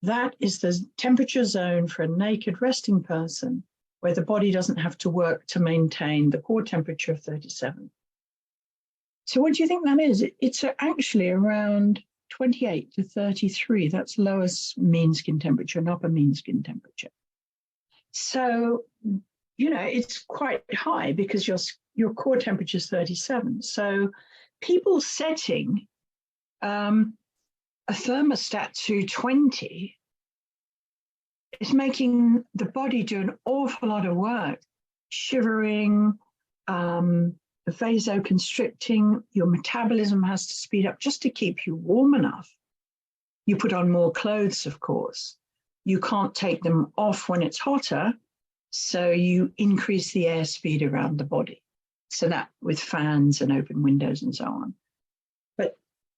That is the temperature zone for a naked resting person, where the body doesn't have to work to maintain the core temperature of 37. So what do you think that is? It's actually around 28 to 33. That's lower mean skin temperature and upper mean skin temperature. So, it's quite high because your core temperature is 37. So people setting a thermostat to 20 is making the body do an awful lot of work, shivering, vasoconstricting. Your metabolism has to speed up just to keep you warm enough. You put on more clothes, of course. You can't take them off when it's hotter, so you increase the airspeed around the body. So that with fans and open windows and so on. But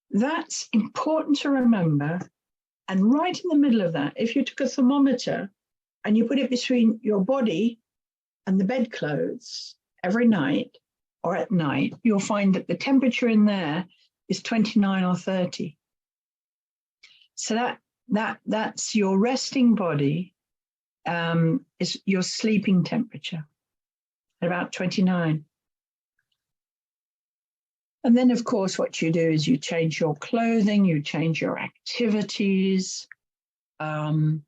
that's important to remember. And right in the middle of that, if you took a thermometer and you put it between your body and the bedclothes every night or at night, you'll find that the temperature in there is 29 or 30. So that's your resting body, is your sleeping temperature at about 29. And then, of course, what you do is you change your clothing, you change your activities, and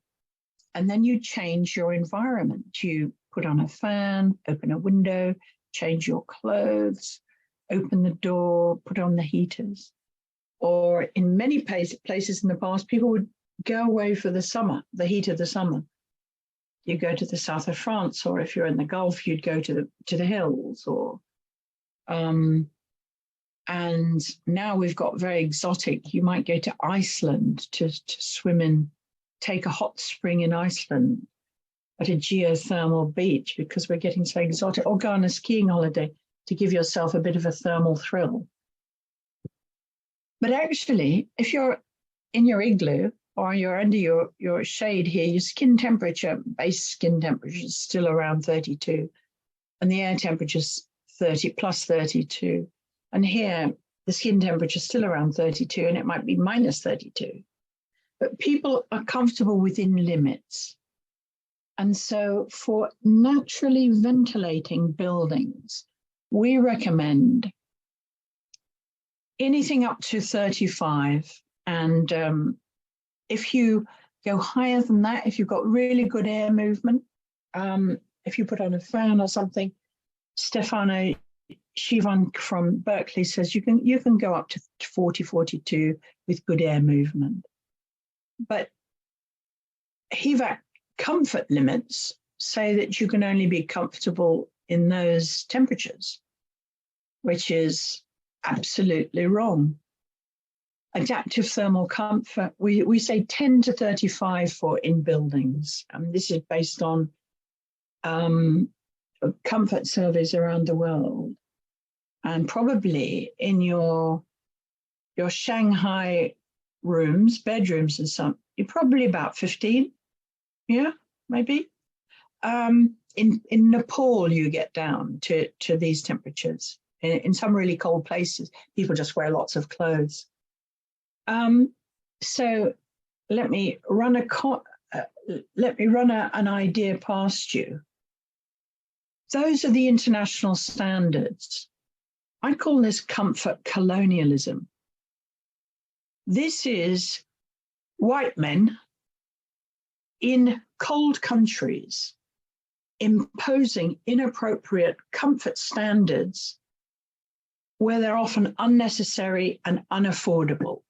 then you change your environment. You put on a fan, open a window, change your clothes, open the door, put on the heaters. Or in many places in the past, people would go away for the summer, the heat of the summer. You go to the south of France, or if you're in the Gulf, you'd go to the hills. Or and now we've got very exotic. You might go to Iceland to swim in, take a hot spring in Iceland at a geothermal beach because we're getting so exotic, or go on a skiing holiday to give yourself a bit of a thermal thrill. But actually, if you're in your igloo or you're under your shade here, your skin temperature, base skin temperature is still around 32, and the air temperature is 30 plus 32. And here, the skin temperature is still around 32, and it might be minus 32. But people are comfortable within limits. And so for naturally ventilating buildings, we recommend anything up to 35. And if you go higher than that, if you've got really good air movement, if you put on a fan or something, Stefano Shivan from Berkeley says you can go up to 40, 42 with good air movement. But HVAC comfort limits say that you can only be comfortable in those temperatures, which is absolutely wrong. Adaptive thermal comfort, we say 10 to 35 for in buildings. And this is based on comfort surveys around the world. And probably in your Shanghai rooms, bedrooms and some, you're probably about 15. Yeah, maybe. In Nepal, you get down to these temperatures. In some really cold places, people just wear lots of clothes. So let me run an idea past you. Those are the international standards. I call this comfort colonialism. This is white men in cold countries imposing inappropriate comfort standards where they're often unnecessary and unaffordable.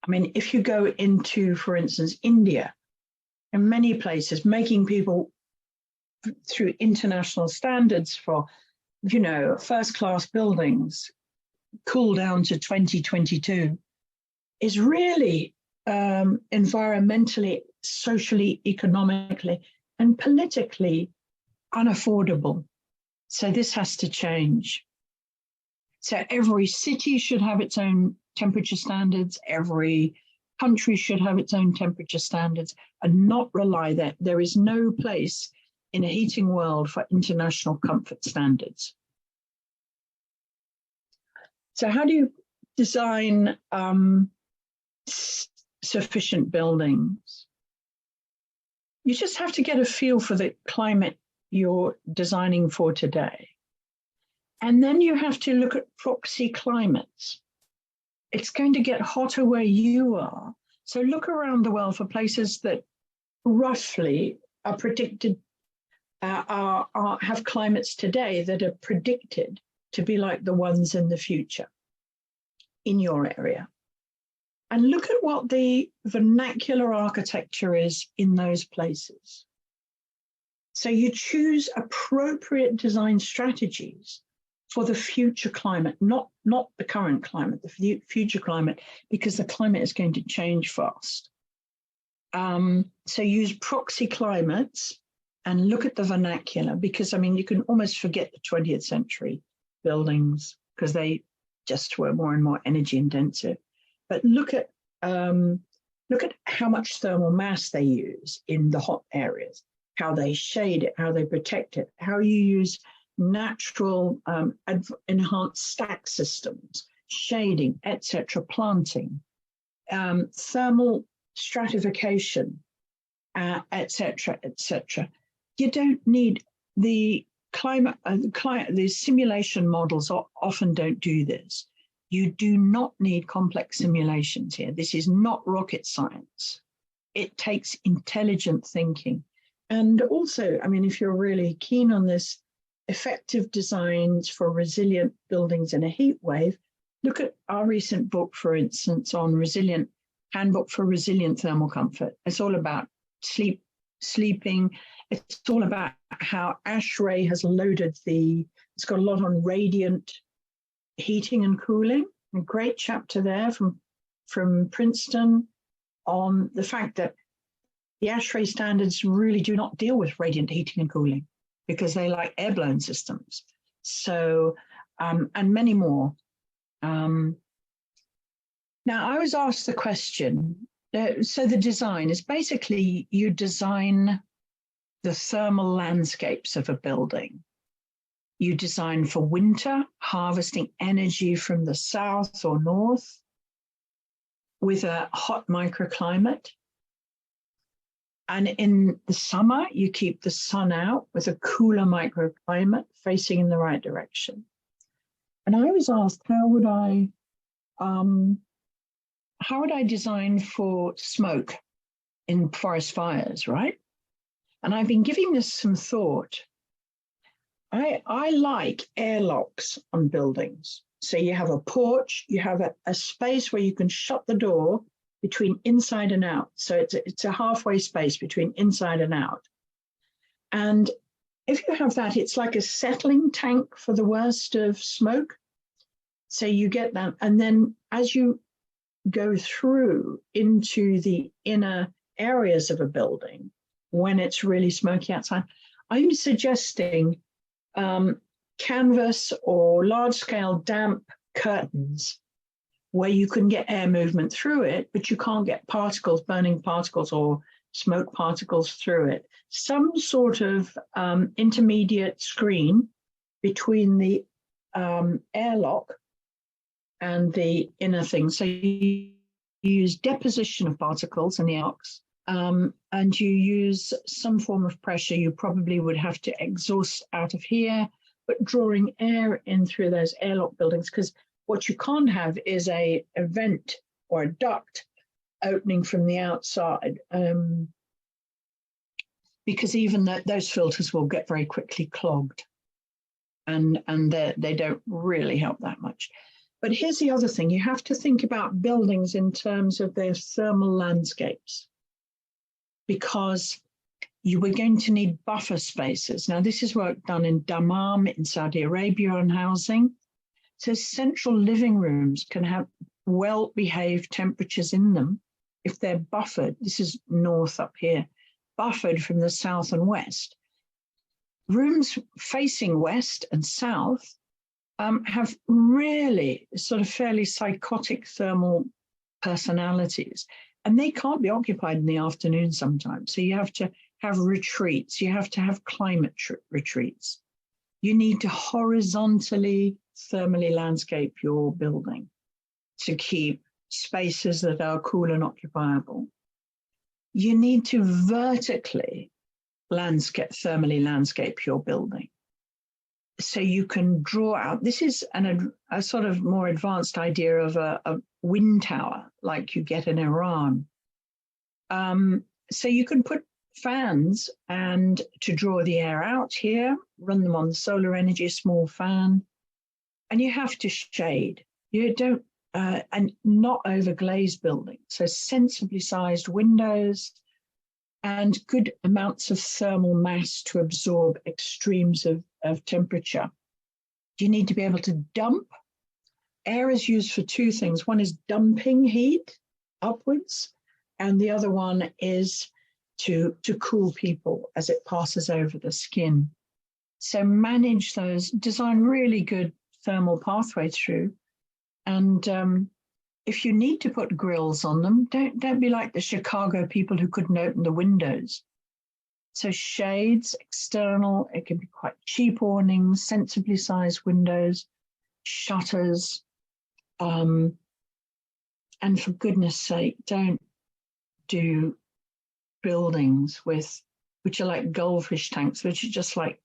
I mean, if you go into, for instance, India, in many places, making people through international standards for, first-class buildings cool down to 2022 is really environmentally, socially, economically, and politically unaffordable. So this has to change. So every city should have its own temperature standards. Every country should have its own temperature standards and not rely that there is no place in a heating world for international comfort standards. So how do you design sufficient buildings? You just have to get a feel for the climate you're designing for today. And then you have to look at proxy climates. It's going to get hotter where you are. So look around the world for places that roughly are predicted, have climates today that are predicted to be like the ones in the future in your area. And look at what the vernacular architecture is in those places. So you choose appropriate design strategies for the future climate, not the current climate, the future climate, because the climate is going to change fast. So use proxy climates and look at the vernacular, because I mean, you can almost forget the 20th century buildings because they just were more and more energy intensive. But look at how much thermal mass they use in the hot areas, how they shade it, how they protect it, how you use natural enhanced stack systems, shading, etc., planting, thermal stratification, etc., etc. You don't need the the simulation models often don't do this. You do not need complex simulations here. This is not rocket science. It takes intelligent thinking. And also, I mean, if you're really keen on this, effective designs for resilient buildings in a heat wave, look at our recent book, for instance, on Handbook for Resilient Thermal Comfort. It's all about sleeping. It's all about how ASHRAE has loaded it's got a lot on radiant heating and cooling. A great chapter there from Princeton on the fact that the ASHRAE standards really do not deal with radiant heating and cooling because they like air-blown systems. So, and many more. Now, I was asked the question, so the design is basically you design the thermal landscapes of a building. You design for winter, harvesting energy from the south or north with a hot microclimate. And in the summer, you keep the sun out with a cooler microclimate facing in the right direction. And I was asked, how would I design for smoke in forest fires, right? And I've been giving this some thought. I like airlocks on buildings. So you have a porch, you have a space where you can shut the door between inside and out. So it's a halfway space between inside and out. And if you have that, it's like a settling tank for the worst of smoke. So you get that. And then as you go through into the inner areas of a building, when it's really smoky outside, I'm suggesting canvas or large-scale damp curtains where you can get air movement through it, but you can't get burning particles or smoke particles through it. Some sort of intermediate screen between the airlock and the inner thing. So you use deposition of particles in the airlocks, and you use some form of pressure. You probably would have to exhaust out of here, but drawing air in through those airlock buildings, because what you can't have is a vent or a duct opening from the outside, because even those filters will get very quickly clogged, and they don't really help that much. But here's the other thing. You have to think about buildings in terms of their thermal landscapes, because you were going to need buffer spaces. Now, this is work done in Dammam in Saudi Arabia on housing. So central living rooms can have well-behaved temperatures in them if they're buffered. This is north up here, buffered from the south and west. Rooms facing west and south have really sort of fairly psychotic thermal personalities, and they can't be occupied in the afternoon sometimes. So you have to have retreats. You have to have climate retreats. You need to horizontally thermally landscape your building to keep spaces that are cool and occupiable. You need to vertically thermally landscape your building, so you can draw out. This is a sort of more advanced idea of a wind tower like you get in Iran. So you can put fans and to draw the air out here, run them on solar energy, a small fan, and you have to shade. You don't, and not over glazed buildings. So sensibly sized windows and good amounts of thermal mass to absorb extremes of temperature. You need to be able to dump. Air is used for two things. One is dumping heat upwards, and the other one is to cool people as it passes over the skin. So manage those, design really good thermal pathway through. And if you need to put grills on them, don't be like the Chicago people who couldn't open the windows. So shades, external, it can be quite cheap awnings, sensibly sized windows, shutters. And for goodness sake, don't do buildings which are like goldfish tanks, which are just like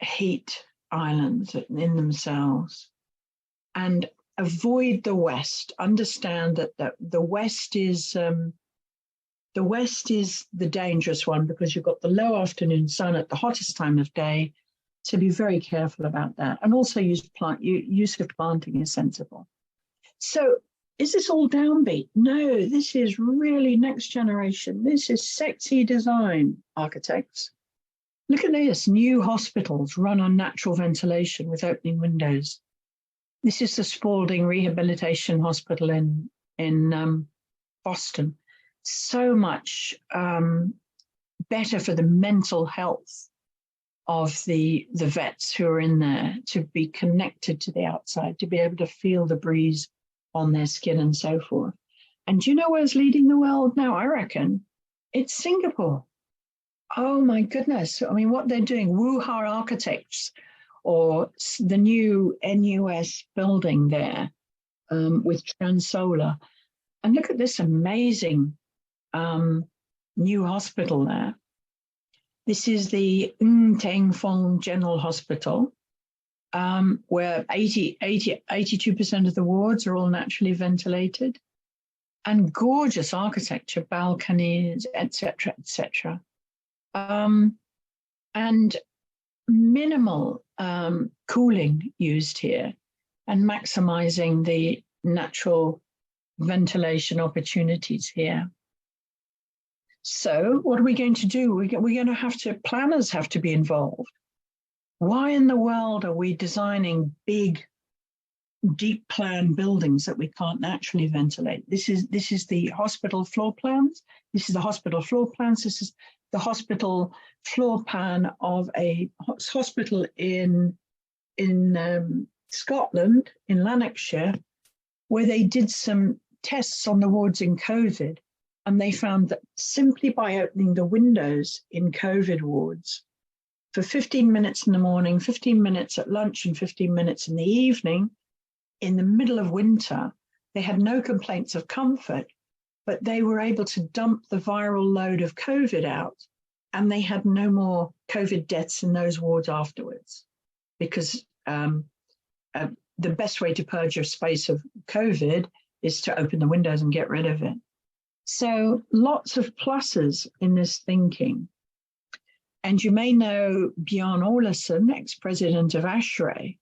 heat islands in themselves. And avoid the West. Understand that the West is the dangerous one, because you've got the low afternoon sun at the hottest time of day. So be very careful about that. And also use of planting is sensible. So is this all downbeat? No, this is really next generation. This is sexy design, architects. Look at this, new hospitals run on natural ventilation with opening windows. This is the Spalding Rehabilitation Hospital in Boston. So much better for the mental health of the vets who are in there, to be connected to the outside, to be able to feel the breeze on their skin and so forth. And do you know where's leading the world now? I reckon it's Singapore. Oh my goodness. I mean, what they're doing, Wuha Architects, or the new NUS building there with Transolar. And look at this amazing new hospital there. This is the Ng Teng Fong General Hospital, where 82% of the wards are all naturally ventilated, and gorgeous architecture, balconies, etc., etc. And minimal cooling used here, and maximizing the natural ventilation opportunities here. So what are we going to do? We're going to have to, planners have to be involved. Why in the world are we designing big, deep plan buildings that we can't naturally ventilate? This is the hospital floor plans. This is the hospital floor plans. This is the hospital floor plan of a hospital in Scotland, in Lanarkshire, where they did some tests on the wards in COVID, and they found that simply by opening the windows in COVID wards for 15 minutes in the morning, 15 minutes at lunch, and 15 minutes in the evening, in the middle of winter, they had no complaints of comfort, but they were able to dump the viral load of COVID out, and they had no more COVID deaths in those wards afterwards, because the best way to purge your space of COVID is to open the windows and get rid of it. So lots of pluses in this thinking. And you may know Bjorn Olesen, ex-president of ASHRAE,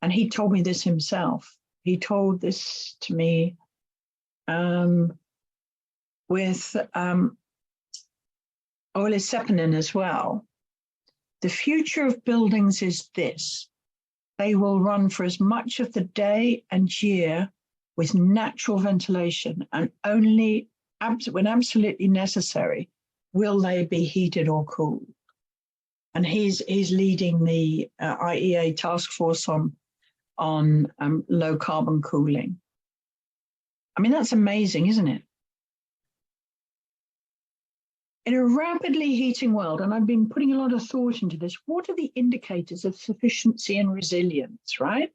and he told me this himself. He told this to me with Ole Seppänen as well. The future of buildings is this: they will run for as much of the day and year with natural ventilation, and only when absolutely necessary will they be heated or cooled. And he's leading the IEA task force on low carbon cooling. I mean, that's amazing, isn't it? In a rapidly heating world, and I've been putting a lot of thought into this, what are the indicators of sufficiency and resilience, right?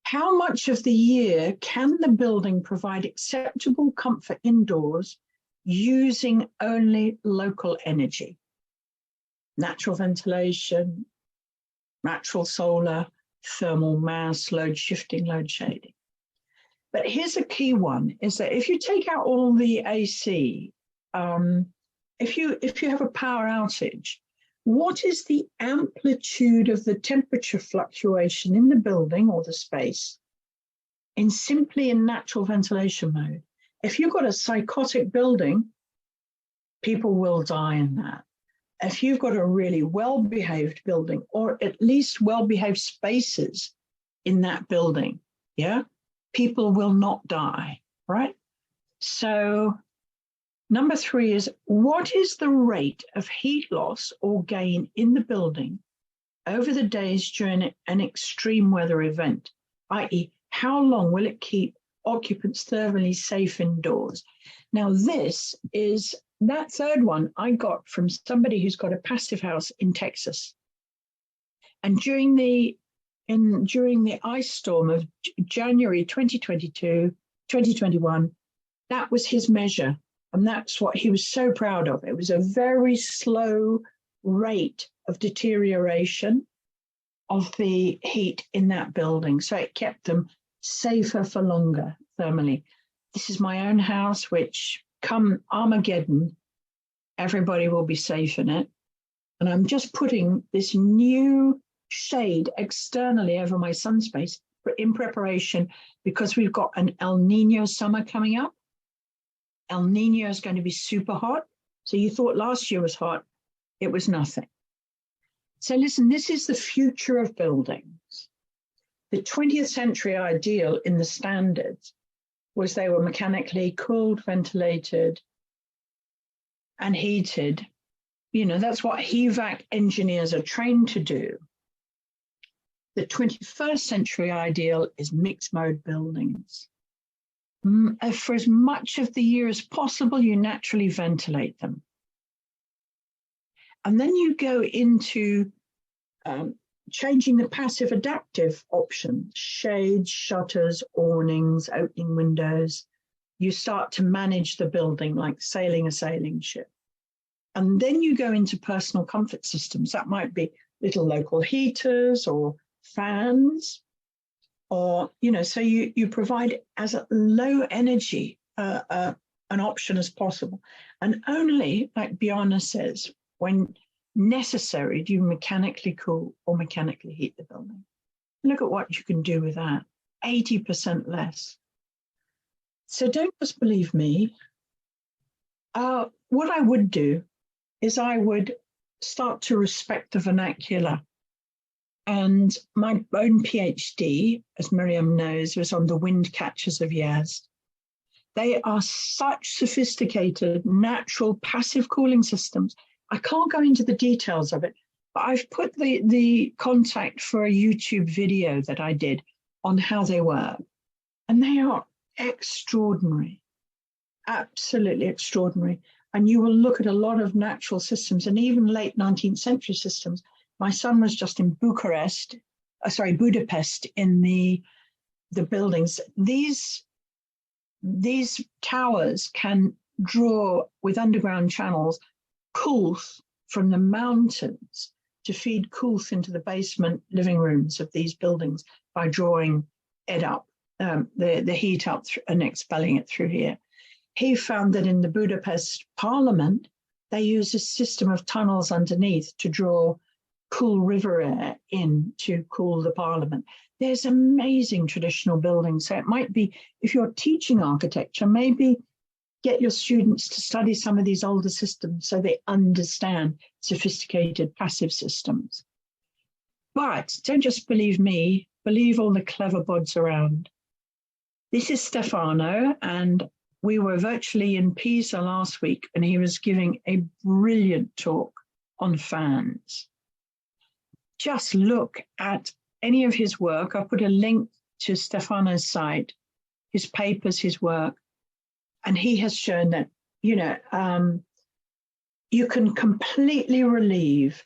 How much of the year can the building provide acceptable comfort indoors using only local energy? Natural ventilation, natural solar, thermal mass, load shifting, load shading. But here's a key one, is that if you take out all the AC, if you have a power outage, what is the amplitude of the temperature fluctuation in the building or the space in natural ventilation mode? If you've got a psychotic building, people will die in that. If you've got a really well-behaved building, or at least well-behaved spaces in that building, yeah, people will not die, right? So Number 3 is, what is the rate of heat loss or gain in the building over the days during an extreme weather event, i.e., how long will it keep occupants thermally safe indoors? Now, this is that third one I got from somebody who's got a passive house in Texas. And during the ice storm of January 2022, 2021, that was his measure. And that's what he was so proud of. It was a very slow rate of deterioration of the heat in that building. So it kept them safer for longer thermally. This is my own house, which come Armageddon, everybody will be safe in it. And I'm just putting this new shade externally over my sun space in preparation because we've got an El Nino summer coming up. El Nino is going to be super hot. So you thought last year was hot. It was nothing. So listen, this is the future of buildings. The 20th century ideal in the standards was they were mechanically cooled, ventilated, and heated. You know, that's what HVAC engineers are trained to do. The 21st century ideal is mixed mode buildings. For as much of the year as possible, you naturally ventilate them. And then you go into changing the passive adaptive options, shades, shutters, awnings, opening windows. You start to manage the building like sailing a sailing ship. And then you go into personal comfort systems. That might be little local heaters or fans, or, you know, so you provide as a low energy an option as possible. And only, like Biana says, when necessary, do you mechanically cool or mechanically heat the building. Look at what you can do with that, 80% less. So don't just believe me. What I would do is I would start to respect the vernacular. And my own PhD, as Miriam knows, was on the wind catchers of Yazd. They are such sophisticated, natural, passive cooling systems. I can't go into the details of it, but I've put the contact for a YouTube video that I did on how they work. And they are extraordinary, absolutely extraordinary. And you will look at a lot of natural systems and even late 19th century systems. My son was just in Budapest in the buildings. These towers can draw with underground channels coolth from the mountains to feed coolth into the basement living rooms of these buildings by drawing it up, the heat up and expelling it through here. He found that in the Budapest Parliament, they use a system of tunnels underneath to draw cool river air in to cool the Parliament. There's amazing traditional buildings. So it might be, if you're teaching architecture, maybe get your students to study some of these older systems so they understand sophisticated passive systems. But don't just believe me, believe all the clever bods around. This is Stefano, and we were virtually in Pisa last week, and he was giving a brilliant talk on fans. Just look at any of his work. I'll put a link to Stefano's site, his papers, his work. And he has shown that, you know, you can completely relieve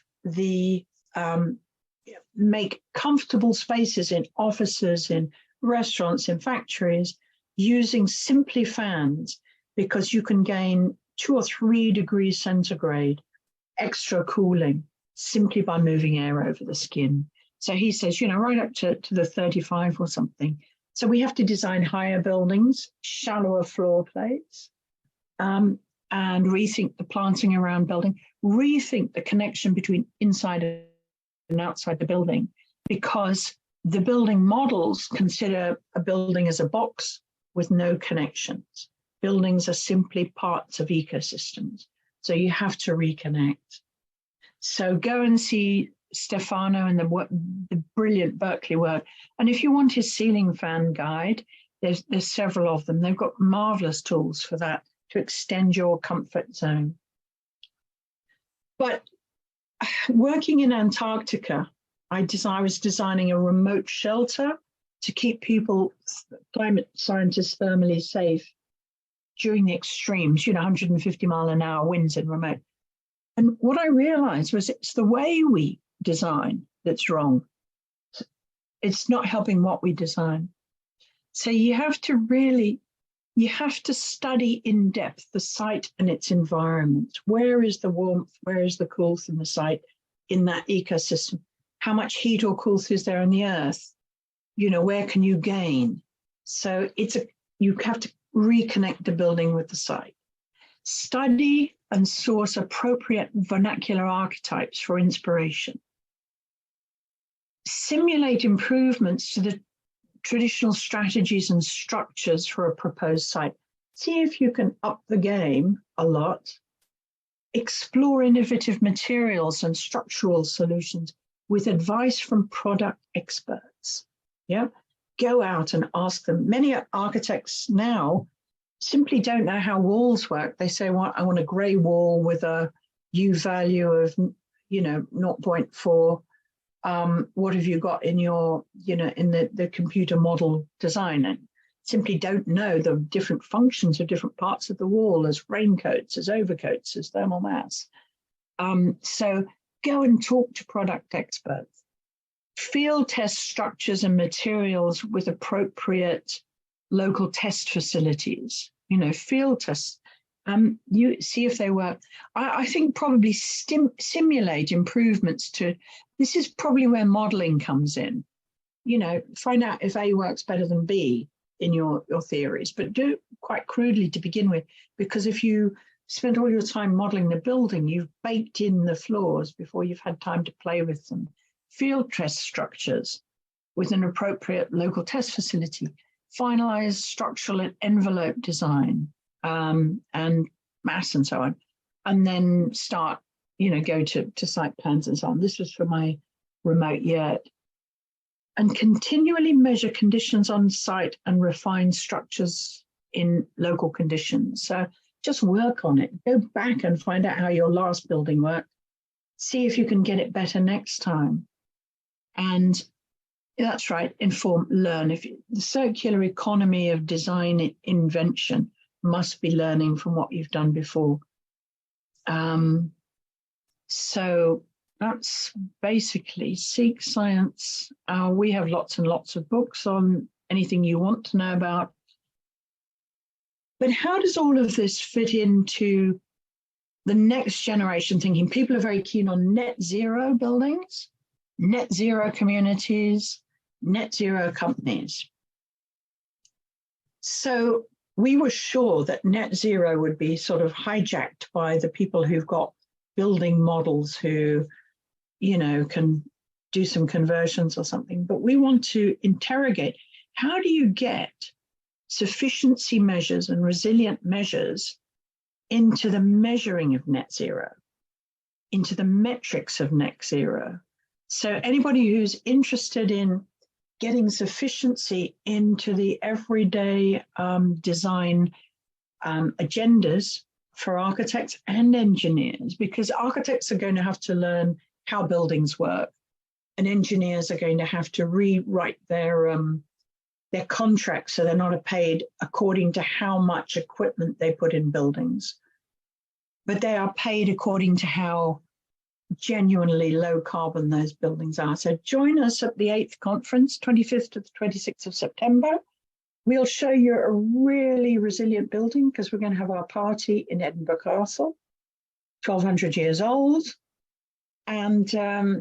make comfortable spaces in offices, in restaurants, in factories, using simply fans, because you can gain 2 or 3 degrees centigrade extra cooling simply by moving air over the skin. So he says, you know, right up to the 35 or something. So we have to design higher buildings, shallower floor plates, and rethink the planting around building, rethink the connection between inside and outside the building, because the building models consider a building as a box with no connections. Buildings are simply parts of ecosystems. So you have to reconnect. So go and see Stefano and the brilliant Berkeley work. And if you want his ceiling fan guide, there's several of them. They've got marvelous tools for that to extend your comfort zone. But working in Antarctica, I was designing a remote shelter to keep people, climate scientists, thermally safe during the extremes, 150-mile-an-hour winds in remote. And what I realized was it's the way we design that's wrong. It's not helping what we design. So you have to study in depth the site and its environment. Where is the warmth? Where is the coolth in the site, in that ecosystem? How much heat or coolth is there in the earth? Where can you gain? So you have to reconnect the building with the site. Study and source appropriate vernacular archetypes for inspiration. Simulate improvements to the traditional strategies and structures for a proposed site. See if you can up the game a lot. Explore innovative materials and structural solutions with advice from product experts. Yeah, go out and ask them. Many architects now simply don't know how walls work. They say, well, I want a grey wall with a U value of 0.4. What have you got in your, in the computer model design? And simply don't know the different functions of different parts of the wall as raincoats, as overcoats, as thermal mass. So go and talk to product experts. Field test structures and materials with appropriate local test facilities. Field tests. You see if they work. I think probably simulate improvements to. This is probably where modeling comes in. Find out if A works better than B in your theories, but do it quite crudely to begin with, because if you spend all your time modeling the building, you've baked in the flaws before you've had time to play with them. Field test structures with an appropriate local test facility. Finalize structural and envelope design and mass and so on, and then start, go to site plans and so on. This was for my remote yurt. And continually measure conditions on site and refine structures in local conditions. So just work on it. Go back and find out how your last building worked. See if you can get it better next time. And that's right, inform, learn. The circular economy of design invention must be learning from what you've done before. So that's basically Seek Science. We have lots and lots of books on anything you want to know about. But how does all of this fit into the next generation thinking? People are very keen on net zero buildings, net zero communities, net zero companies. So we were sure that net zero would be sort of hijacked by the people who've got building models who, can do some conversions or something. But we want to interrogate, how do you get sufficiency measures and resilient measures into the measuring of net zero, into the metrics of net zero? So anybody who's interested in getting sufficiency into the everyday design agendas for architects and engineers, because architects are going to have to learn how buildings work, and engineers are going to have to rewrite their contracts so they're not paid according to how much equipment they put in buildings, but they are paid according to how genuinely low carbon those buildings are. So join us at the 8th conference, 25th to the 26th of September. We'll show you a really resilient building because we're going to have our party in Edinburgh Castle, 1200 years old. And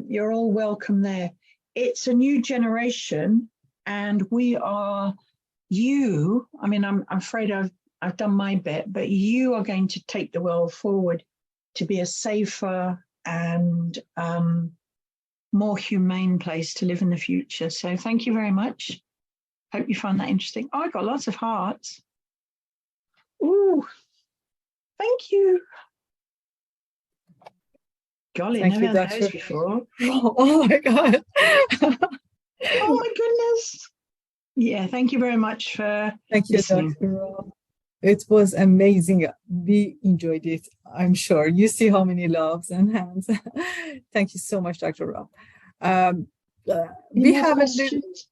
you're all welcome there. It's a new generation, and I'm afraid I've done my bit, but you are going to take the world forward to be a safer and more humane place to live in the future. So thank you very much. Hope you found that interesting. Oh, I got lots of hearts. Ooh, thank you. Golly, Thank never you, had Dr. those before. Oh my God. Oh my goodness. Yeah, thank you very much for Thank you, listening. Dr. Roaf. It was amazing. We enjoyed it. I'm sure. You see how many loves and hands. Thank you so much, Dr. Roaf. We more have questions?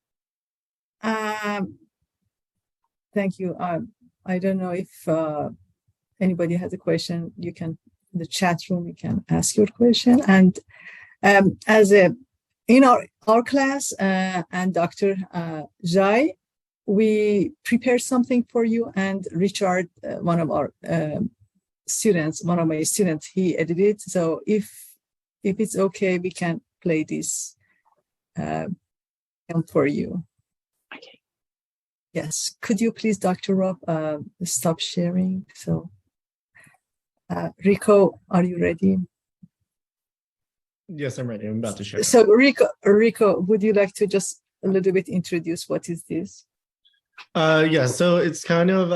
Thank you. I don't know if anybody has a question. You can, in the chat room, you can ask your question. And in our class and Dr. Jai, we prepared something for you, and Richard, one of my students, he edited. So if it's okay, we can play this for you. Okay. Yes. Could you please, Dr. Roaf, stop sharing? So, Rico, are you ready? Yes, I'm ready. I'm about to share. So, Rico, would you like to just a little bit introduce what is this? Yeah, so it's kind of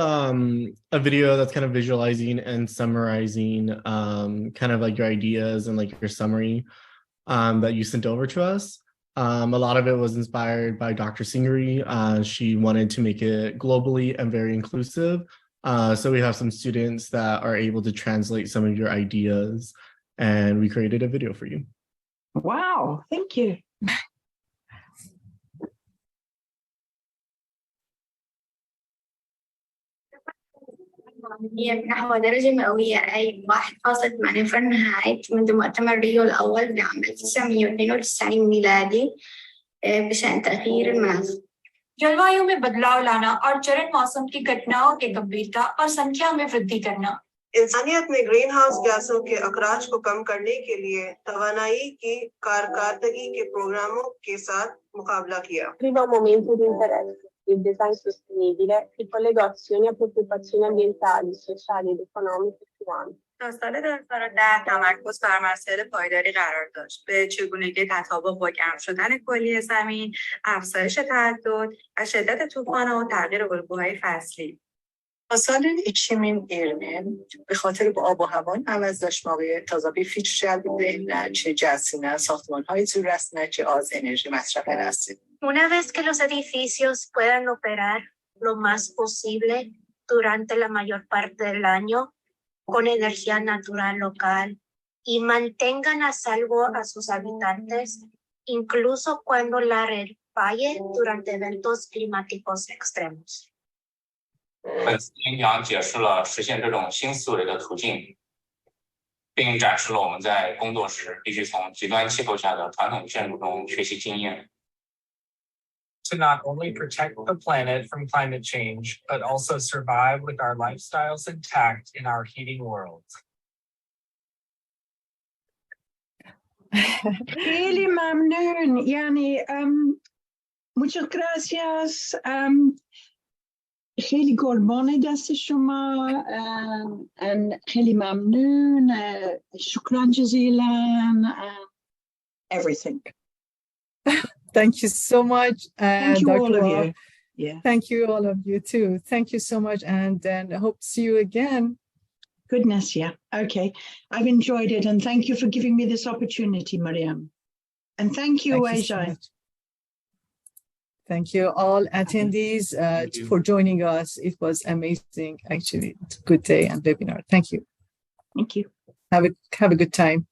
a video that's kind of visualizing and summarizing kind of like your ideas and like your summary that you sent over to us. A lot of it was inspired by Dr. Singri. She wanted to make it globally and very inclusive. So we have some students that are able to translate some of your ideas, and we created a video for you. Wow, thank you. نحو درجة مئوية أي 1.8 في نهاية منذ مؤتمر ريو الأول بعام 1992 ميلادي بشأن تأثير المناخ. जलवायु में बदलाव लाना और चरम मौसम की घटनाओं के गंभीरता और संख्या में वृद्धि करना। इंसानियत में ग्रीन हाउस गैसों के अखराज को कम करने के लिए तवानाई की कारकर्दगी के प्रोग्रामों के साथ मुकाबला किया। Primo momento di interesse. Il design sostenibile si collega azioni a preoccupazioni ambientali, sociali ed economiche più ampie. تا سال 2010 تمرکز بر مسائل پایداری قرار داشت به چگونگی تطابق با گرم شدن کلی زمین، افزایش تعدد و شدت طوفان‌ها و تغییر الگوهای فصلی. مسائل اقلیمی ایران به خاطر با آب و هوا عوض داشت موقع تازه فیچ جلب چه جسیمه ساختمان‌های زیررسمی چه از انرژی مصرف هستی. Una vez que los edificios puedan operar lo más posible durante la mayor parte del año con energía natural local y mantengan a salvo a sus habitantes, incluso cuando la red falle durante eventos climáticos extremos. 本次演讲解释了实现这种新思维的途径，并展示了我们在工作时必须从极端气候下的传统建筑中学习经验。To not only protect the planet from climate change, but also survive with our lifestyles intact in our heating world. Really mamnoon, Yani. Muchas gracias. خیلی قربان دست شما خیلی ممنون شکرا جزیلا everything. Thank you so much. Thank you Dr. all of Roaf. you. Yeah. Thank you all of you too. Thank you so much, and then I hope to see you again. Goodness, yeah. Okay. I've enjoyed it, and thank you for giving me this opportunity, Mariam. And thank you, Ajay. Thank you all attendees for joining us. It was amazing, actually. It's a good day and webinar. Thank you. Thank you. Have a good time.